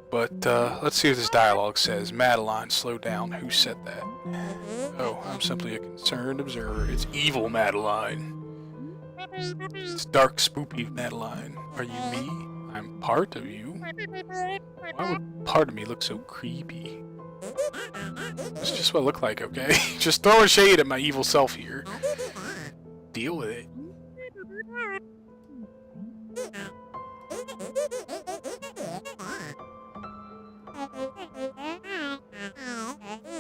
But let's see what this dialogue says. Madeline, slow down. Who said that? Oh, I'm simply a concerned observer. It's evil Madeline. It's dark, spoopy Madeline. Are you me? I'm part of you. Why would part of me look so creepy? That's just what I look like, okay? Just throwing shade at my evil self here. Deal with it.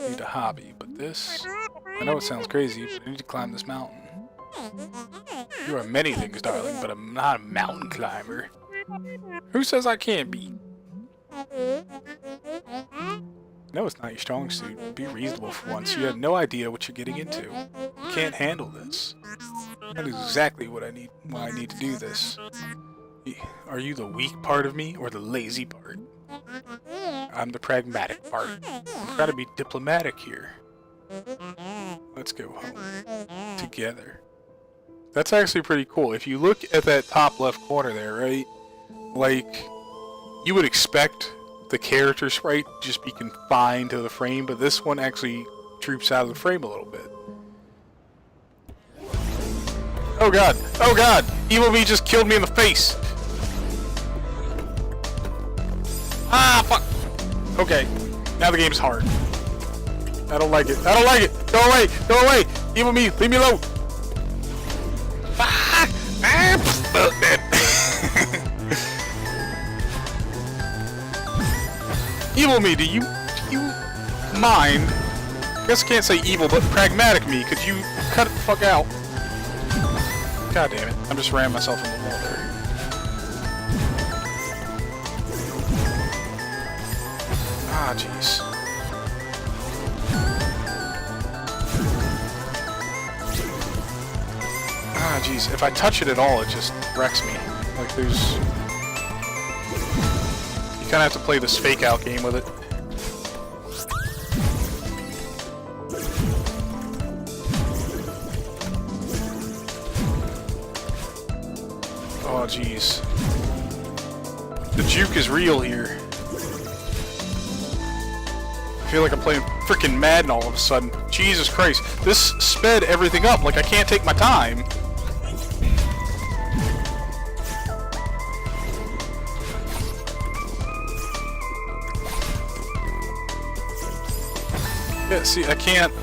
Need a hobby, but this... I know it sounds crazy, but I need to climb this mountain. You are many things, darling, but I'm not a mountain climber. Who says I can't be? No, it's not your strong suit. Be reasonable for once. You have no idea what you're getting into. You can't handle this. That is exactly what I need. Why I need to do this. Are you the weak part of me, or the lazy part? I'm the pragmatic part. I'm trying to be diplomatic here. Let's go home. Together. That's actually pretty cool. If you look at that top left corner there, right? Like, you would expect the character sprite to just be confined to the frame, but this one actually droops out of the frame a little bit. Oh god! Oh god! Evil Me just killed me in the face! Ah, fuck! Okay, now the game's hard. I don't like it. I don't like it! Go away! Go away! Evil Me, leave me alone! Ah! Ah! Evil Me, do you mind? I guess I can't say evil, but pragmatic me. Could you cut it the fuck out? God damn it. I'm just ramming myself in the wall there. Ah, jeez. Ah, jeez. If I touch it at all, it just wrecks me. Like, there's... You kind of have to play this fake-out game with it. Oh, jeez. The juke is real here. I feel like I'm playing frickin' Madden all of a sudden. Jesus Christ. This sped everything up. Like, I can't take my time. Yeah, see, I can't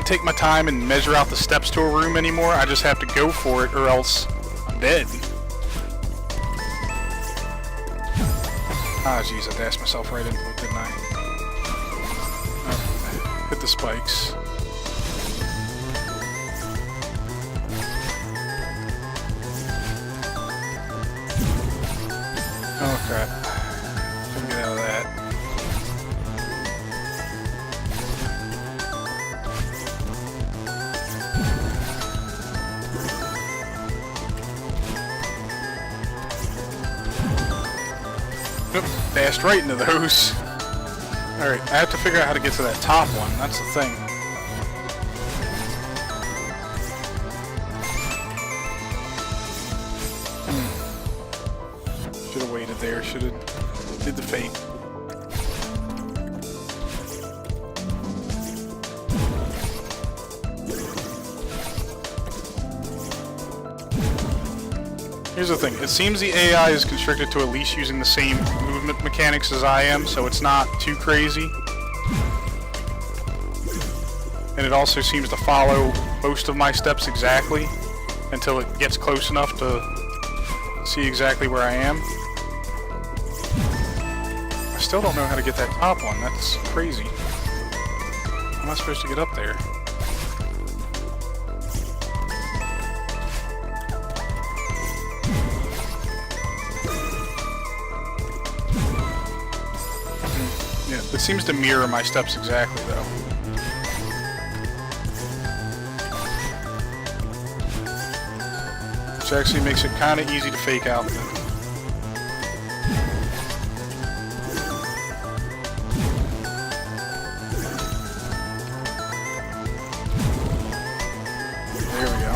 take my time and measure out the steps to a room anymore. I just have to go for it or else I'm dead. Ah, jeez, I dashed myself right into it, didn't I? Oh, hit the spikes. Oh crap. Couldn't get out of that. Oop, dashed right into those. Alright, I have to figure out how to get to that top one. That's the thing. Should have waited there. Should have did the fake. Here's the thing. It seems the AI is constricted to at least using the same movement mechanics as I am, so it's not too crazy. And it also seems to follow most of my steps exactly until it gets close enough to see exactly where I am. I still don't know how to get that top one. That's crazy. How am I supposed to get up there? Yeah, it seems to mirror my steps exactly, though. Which actually makes it kind of easy to fake out then. There we go.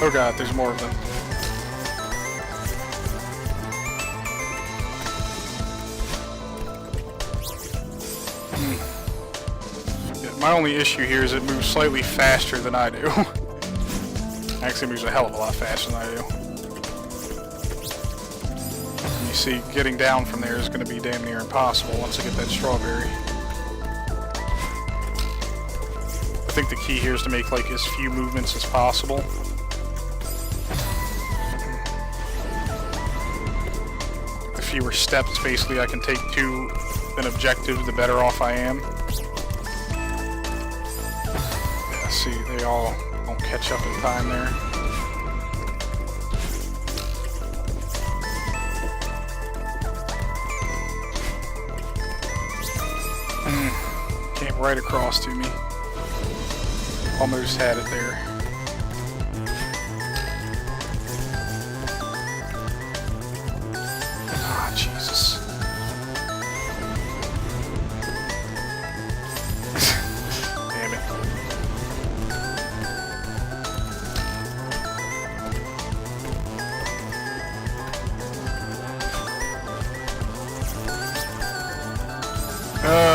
Oh god, there's more of them. My only issue here is it moves slightly faster than I do. Actually, it moves a hell of a lot faster than I do. And you see, getting down from there is going to be damn near impossible once I get that strawberry. I think the key here is to make like as few movements as possible. The fewer steps, basically, I can take to an objective, the better off I am. See, they all don't catch up in time there. Came right across to me. Almost had it there. Ah, Jesus. Damn it.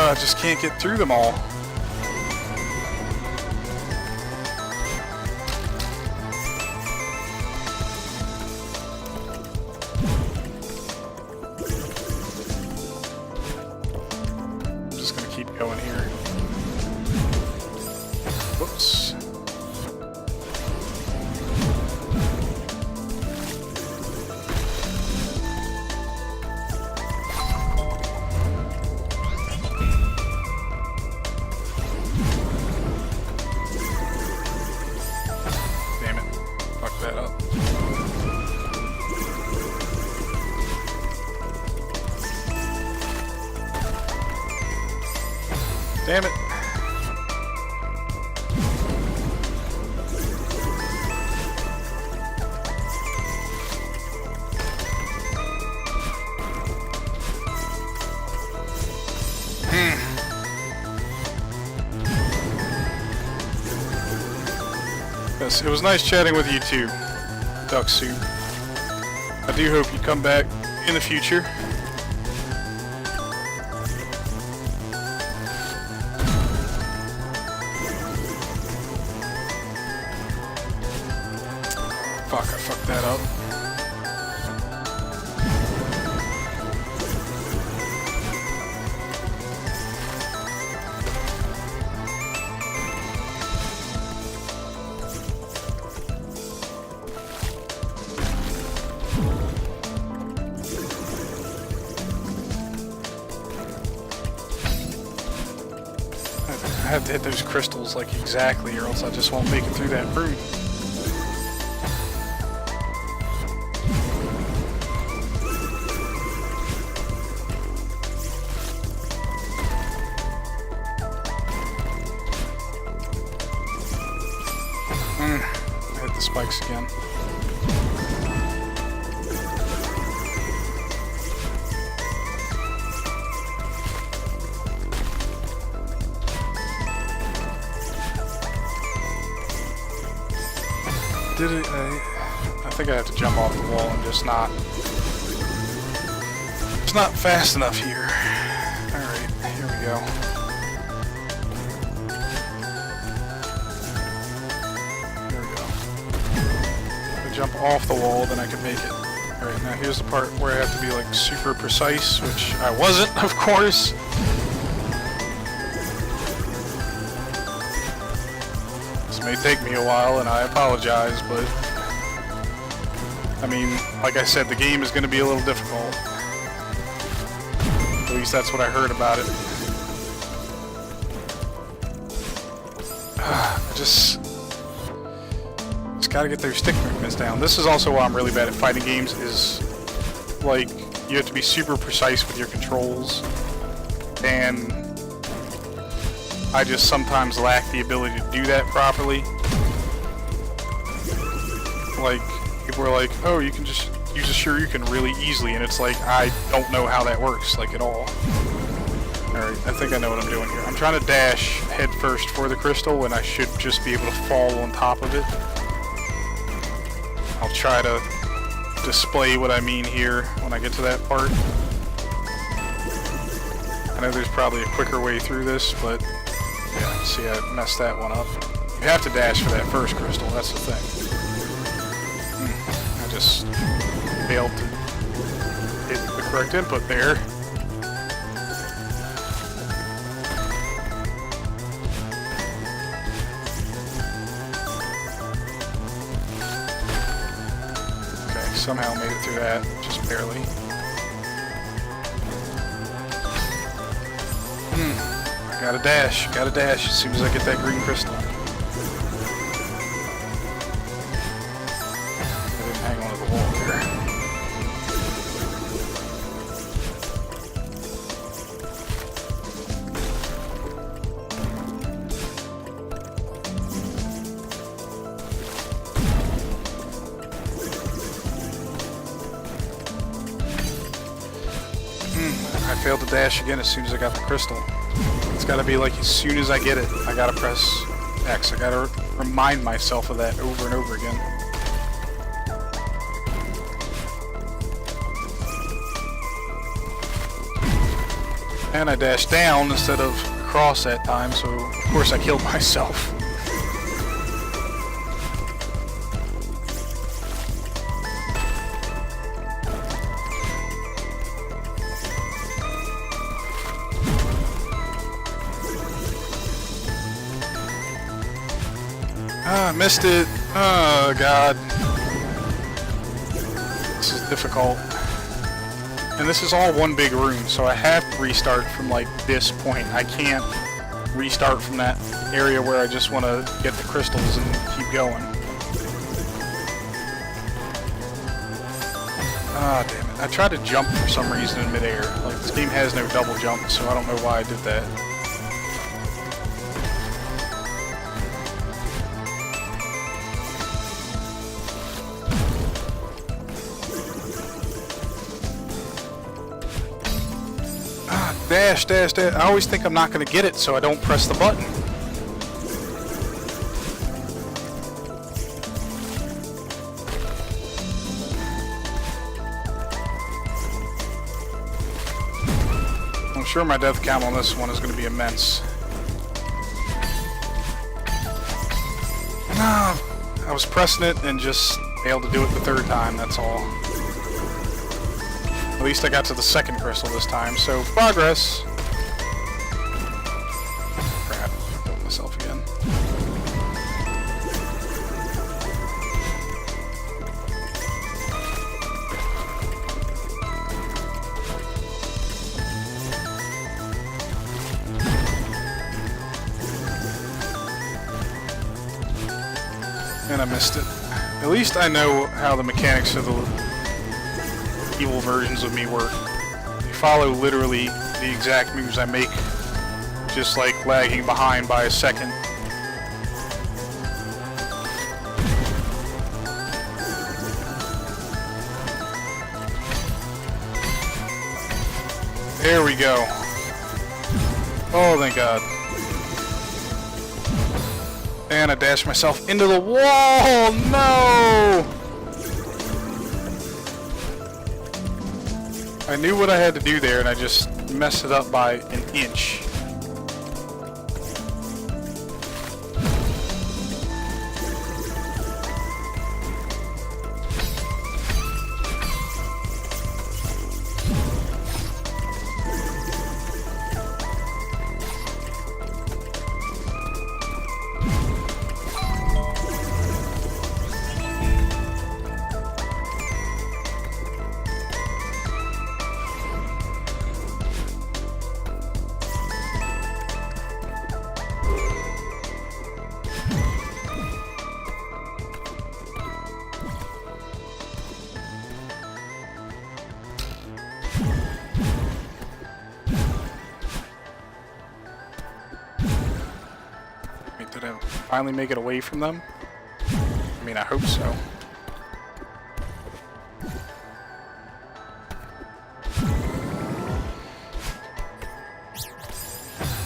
I just can't get through them all. I'm just gonna keep going here. Whoops. That up. Damn it. Yes, it was nice chatting with you too, Duck Soup. I do hope you come back in the future. Fuck, I fucked that up. I have to hit those crystals like exactly, or else I just won't make it through that room. I hit the spikes again. Did it? I think I have to jump off the wall and just not. It's not fast enough here. Alright, here we go. Here we go. If I jump off the wall, then I can make it. Alright, now here's the part where I have to be like super precise, which I wasn't, of course. May take me a while, and I apologize, but I mean, like I said, the game is going to be a little difficult. At least that's what I heard about it. I just gotta get those stick movements down. This is also why I'm really bad at fighting games, is like you have to be super precise with your controls, and I just sometimes lack the ability to do that properly. Like, people are like, oh, you can just use a shuriken really easily, and it's like, I don't know how that works, like, at all. Alright, I think I know what I'm doing here. I'm trying to dash head first for the crystal, and I should just be able to fall on top of it. I'll try to display what I mean here when I get to that part. I know there's probably a quicker way through this, but yeah, see, I messed that one up. You have to dash for that first crystal, that's the thing. I just failed to hit the correct input there. Okay, somehow made it through that, just barely. Gotta dash as soon as I get that green crystal. I didn't hang onto the wall here. I failed to dash again as soon as I got the crystal. It's gotta be like as soon as I get it, I gotta press X. I gotta remind myself of that over and over again. And I dashed down instead of across that time, so of course I killed myself. Ah, missed it. Oh, God. This is difficult. And this is all one big room, so I have to restart from, like, this point. I can't restart from that area where I just want to get the crystals and keep going. Ah, damn it. I tried to jump for some reason in midair. Like, this game has no double jump, so I don't know why I did that. Dash, dash, dash. I always think I'm not going to get it, so I don't press the button. I'm sure my death count on this one is going to be immense. No, I was pressing it and just failed to do it the third time, that's all. At least I got to the second crystal this time, so progress. Crap, I killed myself again. And I missed it. At least I know how the mechanics of the evil versions of me work. They follow literally the exact moves I make, just like lagging behind by a second. There we go. Oh, thank God. And I dashed myself into the wall! No! I knew what I had to do there, and I just messed it up by an inch. Did I finally make it away from them? I mean, I hope so.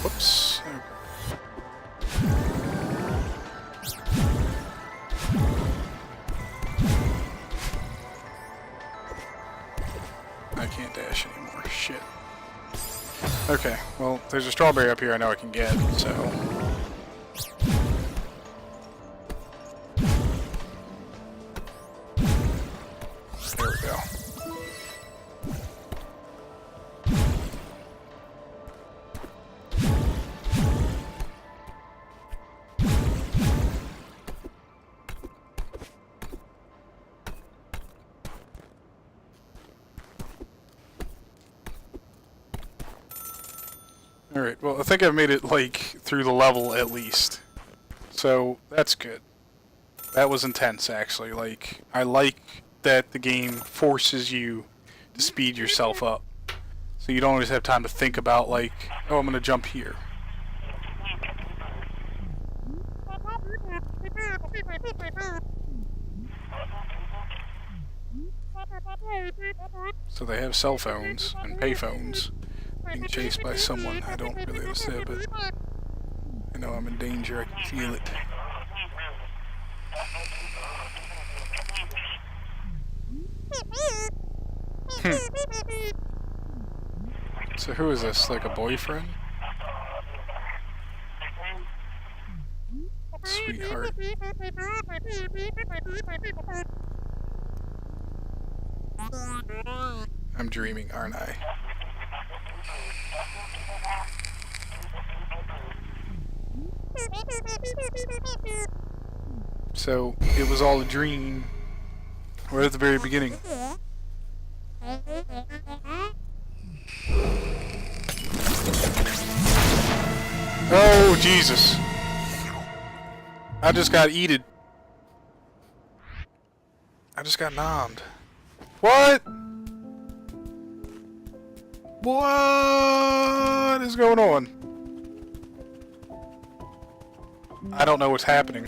Whoops. I can't dash anymore. Shit. Okay, well, there's a strawberry up here I know I can get, so... There we go. Alright, well, I think I've made it, like, through the level at least. So, that's good. That was intense, actually. Like, I like that the game forces you to speed yourself up. So you don't always have time to think about, like, oh, I'm gonna jump here. So they have cell phones and payphones. Being chased by someone I don't really understand, but I know I'm in danger. I can feel it. So who is this? Like a boyfriend? Sweetheart. I'm dreaming, aren't I? So, it was all a dream. Right at the very beginning. Oh, Jesus. I just got eated. I just got nommed. What? What is going on? I don't know what's happening.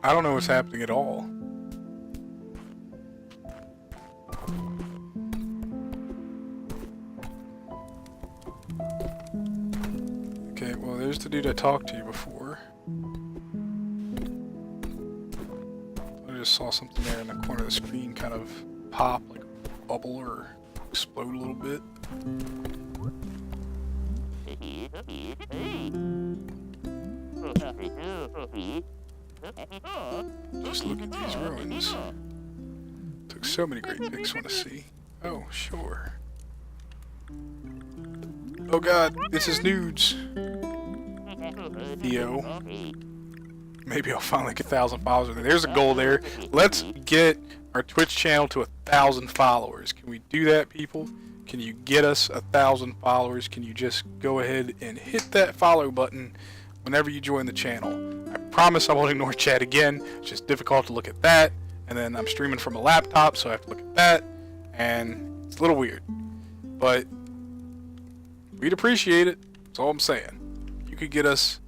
I don't know what's happening at all. Okay, well, there's the dude I talked to before. I just saw something there in the corner of the screen kind of pop, like a bubble or explode a little bit. Just look at these ruins. Took so many great pics I want to see. Oh, sure. Oh god, this is nudes. Theo. Maybe I'll finally get 1,000 followers. There's a goal there. Let's get our Twitch channel to 1,000 followers. Can we do that, people? Can you get us 1,000 followers? Can you just go ahead and hit that follow button whenever you join the channel? I promise I won't ignore chat again. It's just difficult to look at that. And then I'm streaming from a laptop, so I have to look at that. And it's a little weird. But we'd appreciate it. That's all I'm saying. You could get us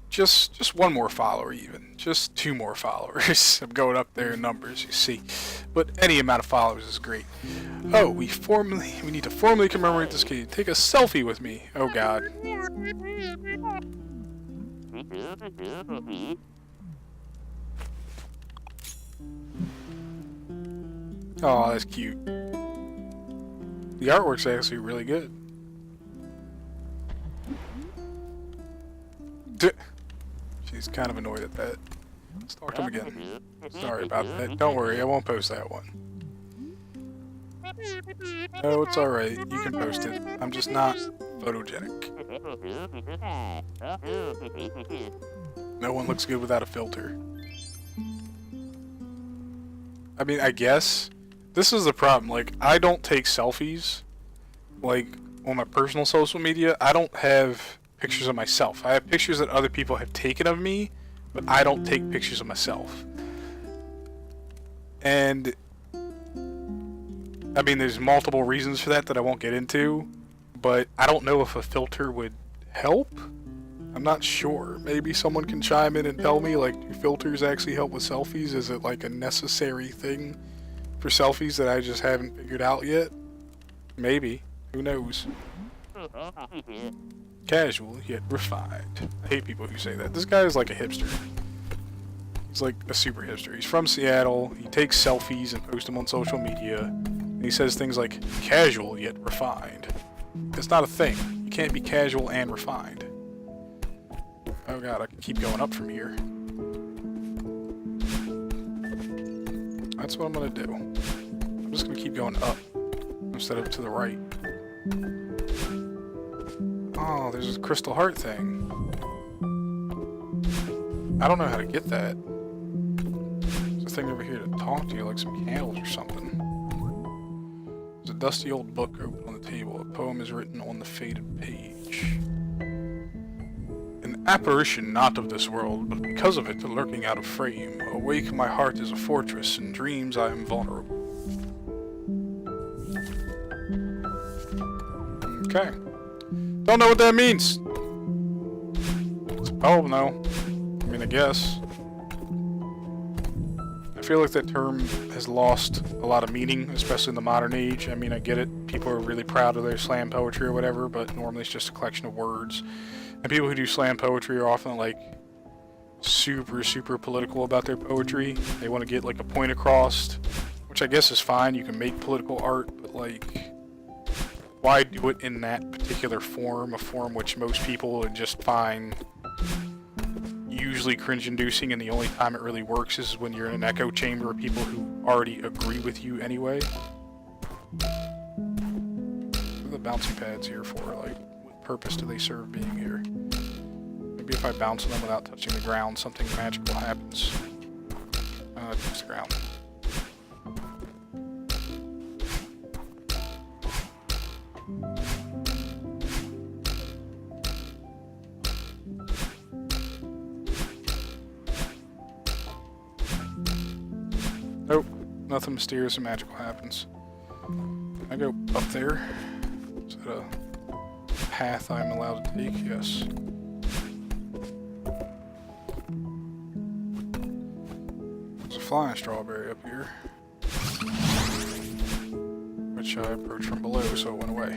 just one more follower even. Just 2 more followers. I'm going up there in numbers, you see. But any amount of followers is great. Oh, we need to formally commemorate this kid. Take a selfie with me. Oh god. Oh, that's cute. The artwork's actually really good. She's kind of annoyed at that. Let's talk to him again. Sorry about that. Don't worry, I won't post that one. No, it's alright. You can post it. I'm just not photogenic. No one looks good without a filter. I mean, I guess this is the problem. Like, I don't take selfies. Like, on my personal social media, I don't have pictures of myself. I have pictures that other people have taken of me, but I don't take pictures of myself. And I mean, there's multiple reasons for that I won't get into, but I don't know if a filter would help. I'm not sure. Maybe someone can chime in and tell me, like, do filters actually help with selfies? Is it like a necessary thing for selfies that I just haven't figured out yet? Maybe. Who knows? Casual, yet refined. I hate people who say that. This guy is like a hipster. He's like a super hipster. He's from Seattle. He takes selfies and posts them on social media. And he says things like, casual, yet refined. It's not a thing. You can't be casual and refined. Oh god, I can keep going up from here. That's what I'm gonna do. I'm just gonna keep going up instead of to the right. Oh, there's a crystal heart thing. I don't know how to get that. There's a thing over here to talk to you, like some candles or something. There's a dusty old book open on the table. A poem is written on the faded page. An apparition not of this world, but because of it lurking out of frame. Awake, my heart is a fortress, in dreams I am vulnerable. Okay. Don't know what that means. It's a poem, though. I mean, I guess. I feel like that term has lost a lot of meaning, especially in the modern age. I mean, I get it. People are really proud of their slam poetry or whatever, but normally it's just a collection of words. And people who do slam poetry are often, like, super, super political about their poetry. They want to get, like, a point across, which I guess is fine. You can make political art, but, like, why do it in that particular form? A form which most people would just find usually cringe-inducing, and the only time it really works is when you're in an echo chamber of people who already agree with you anyway. What are the bouncy pads here for? Like, what purpose do they serve being here? Maybe if I bounce them without touching the ground, something magical happens. Touch the ground. Nope, nothing mysterious and magical happens. I go up there. Is that a path I'm allowed to take? Yes. There's a flying strawberry up here, which I approached from below, so it went away.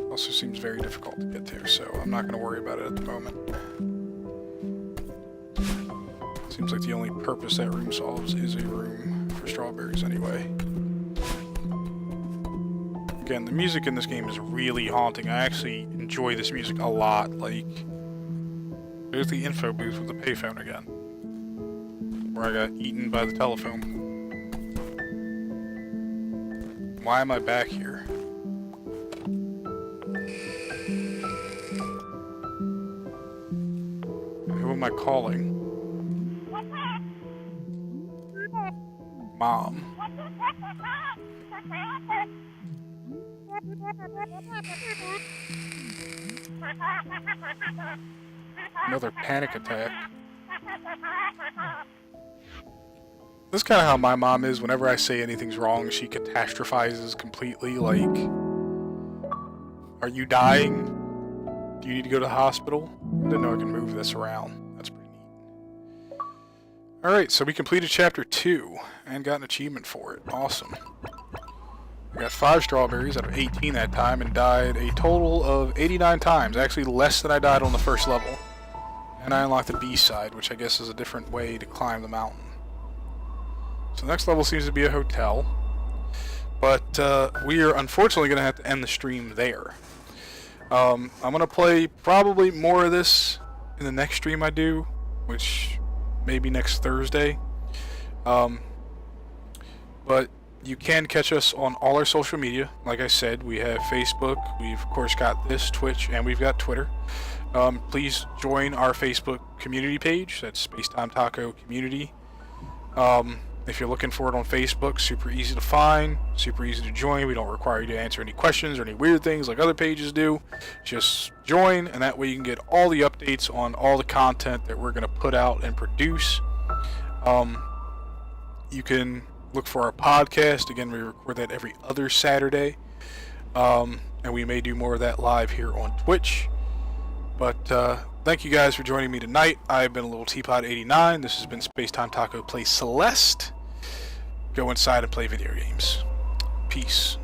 Also seems very difficult to get to, so I'm not going to worry about it at the moment. Seems like the only purpose that room solves is a room for strawberries anyway. Again, the music in this game is really haunting. I actually enjoy this music a lot. Like, there's the info booth with the payphone again, where I got eaten by the telephone. Why am I back here? Who am I calling? Mom. Another panic attack. This is kind of how my mom is. Whenever I say anything's wrong, she catastrophizes completely. Like, are you dying? Do you need to go to the hospital? I didn't know I can move this around. That's pretty neat. Alright, so we completed Chapter 2 and got an achievement for it. Awesome. I got 5 strawberries out of 18 that time and died a total of 89 times. Actually, less than I died on the first level. And I unlocked the B-side, which I guess is a different way to climb the mountain. So the next level seems to be a hotel. But we are unfortunately going to have to end the stream there. I'm going to play probably more of this in the next stream I do, which may be next Thursday. But you can catch us on all our social media. Like I said, we have Facebook, we've of course got this, Twitch, and we've got Twitter. Please join our Facebook community page. That's Spacetime Taco Community. If you're looking for it on Facebook, super easy to find, super easy to join. We don't require you to answer any questions or any weird things like other pages do. Just join, and that way you can get all the updates on all the content that we're going to put out and produce. You can look for our podcast. Again, we record that every other Saturday. And we may do more of that live here on Twitch. But thank you guys for joining me tonight. I've been a little Teapot89. This has been Spacetime Taco Plays Celeste. Go inside and play video games. Peace.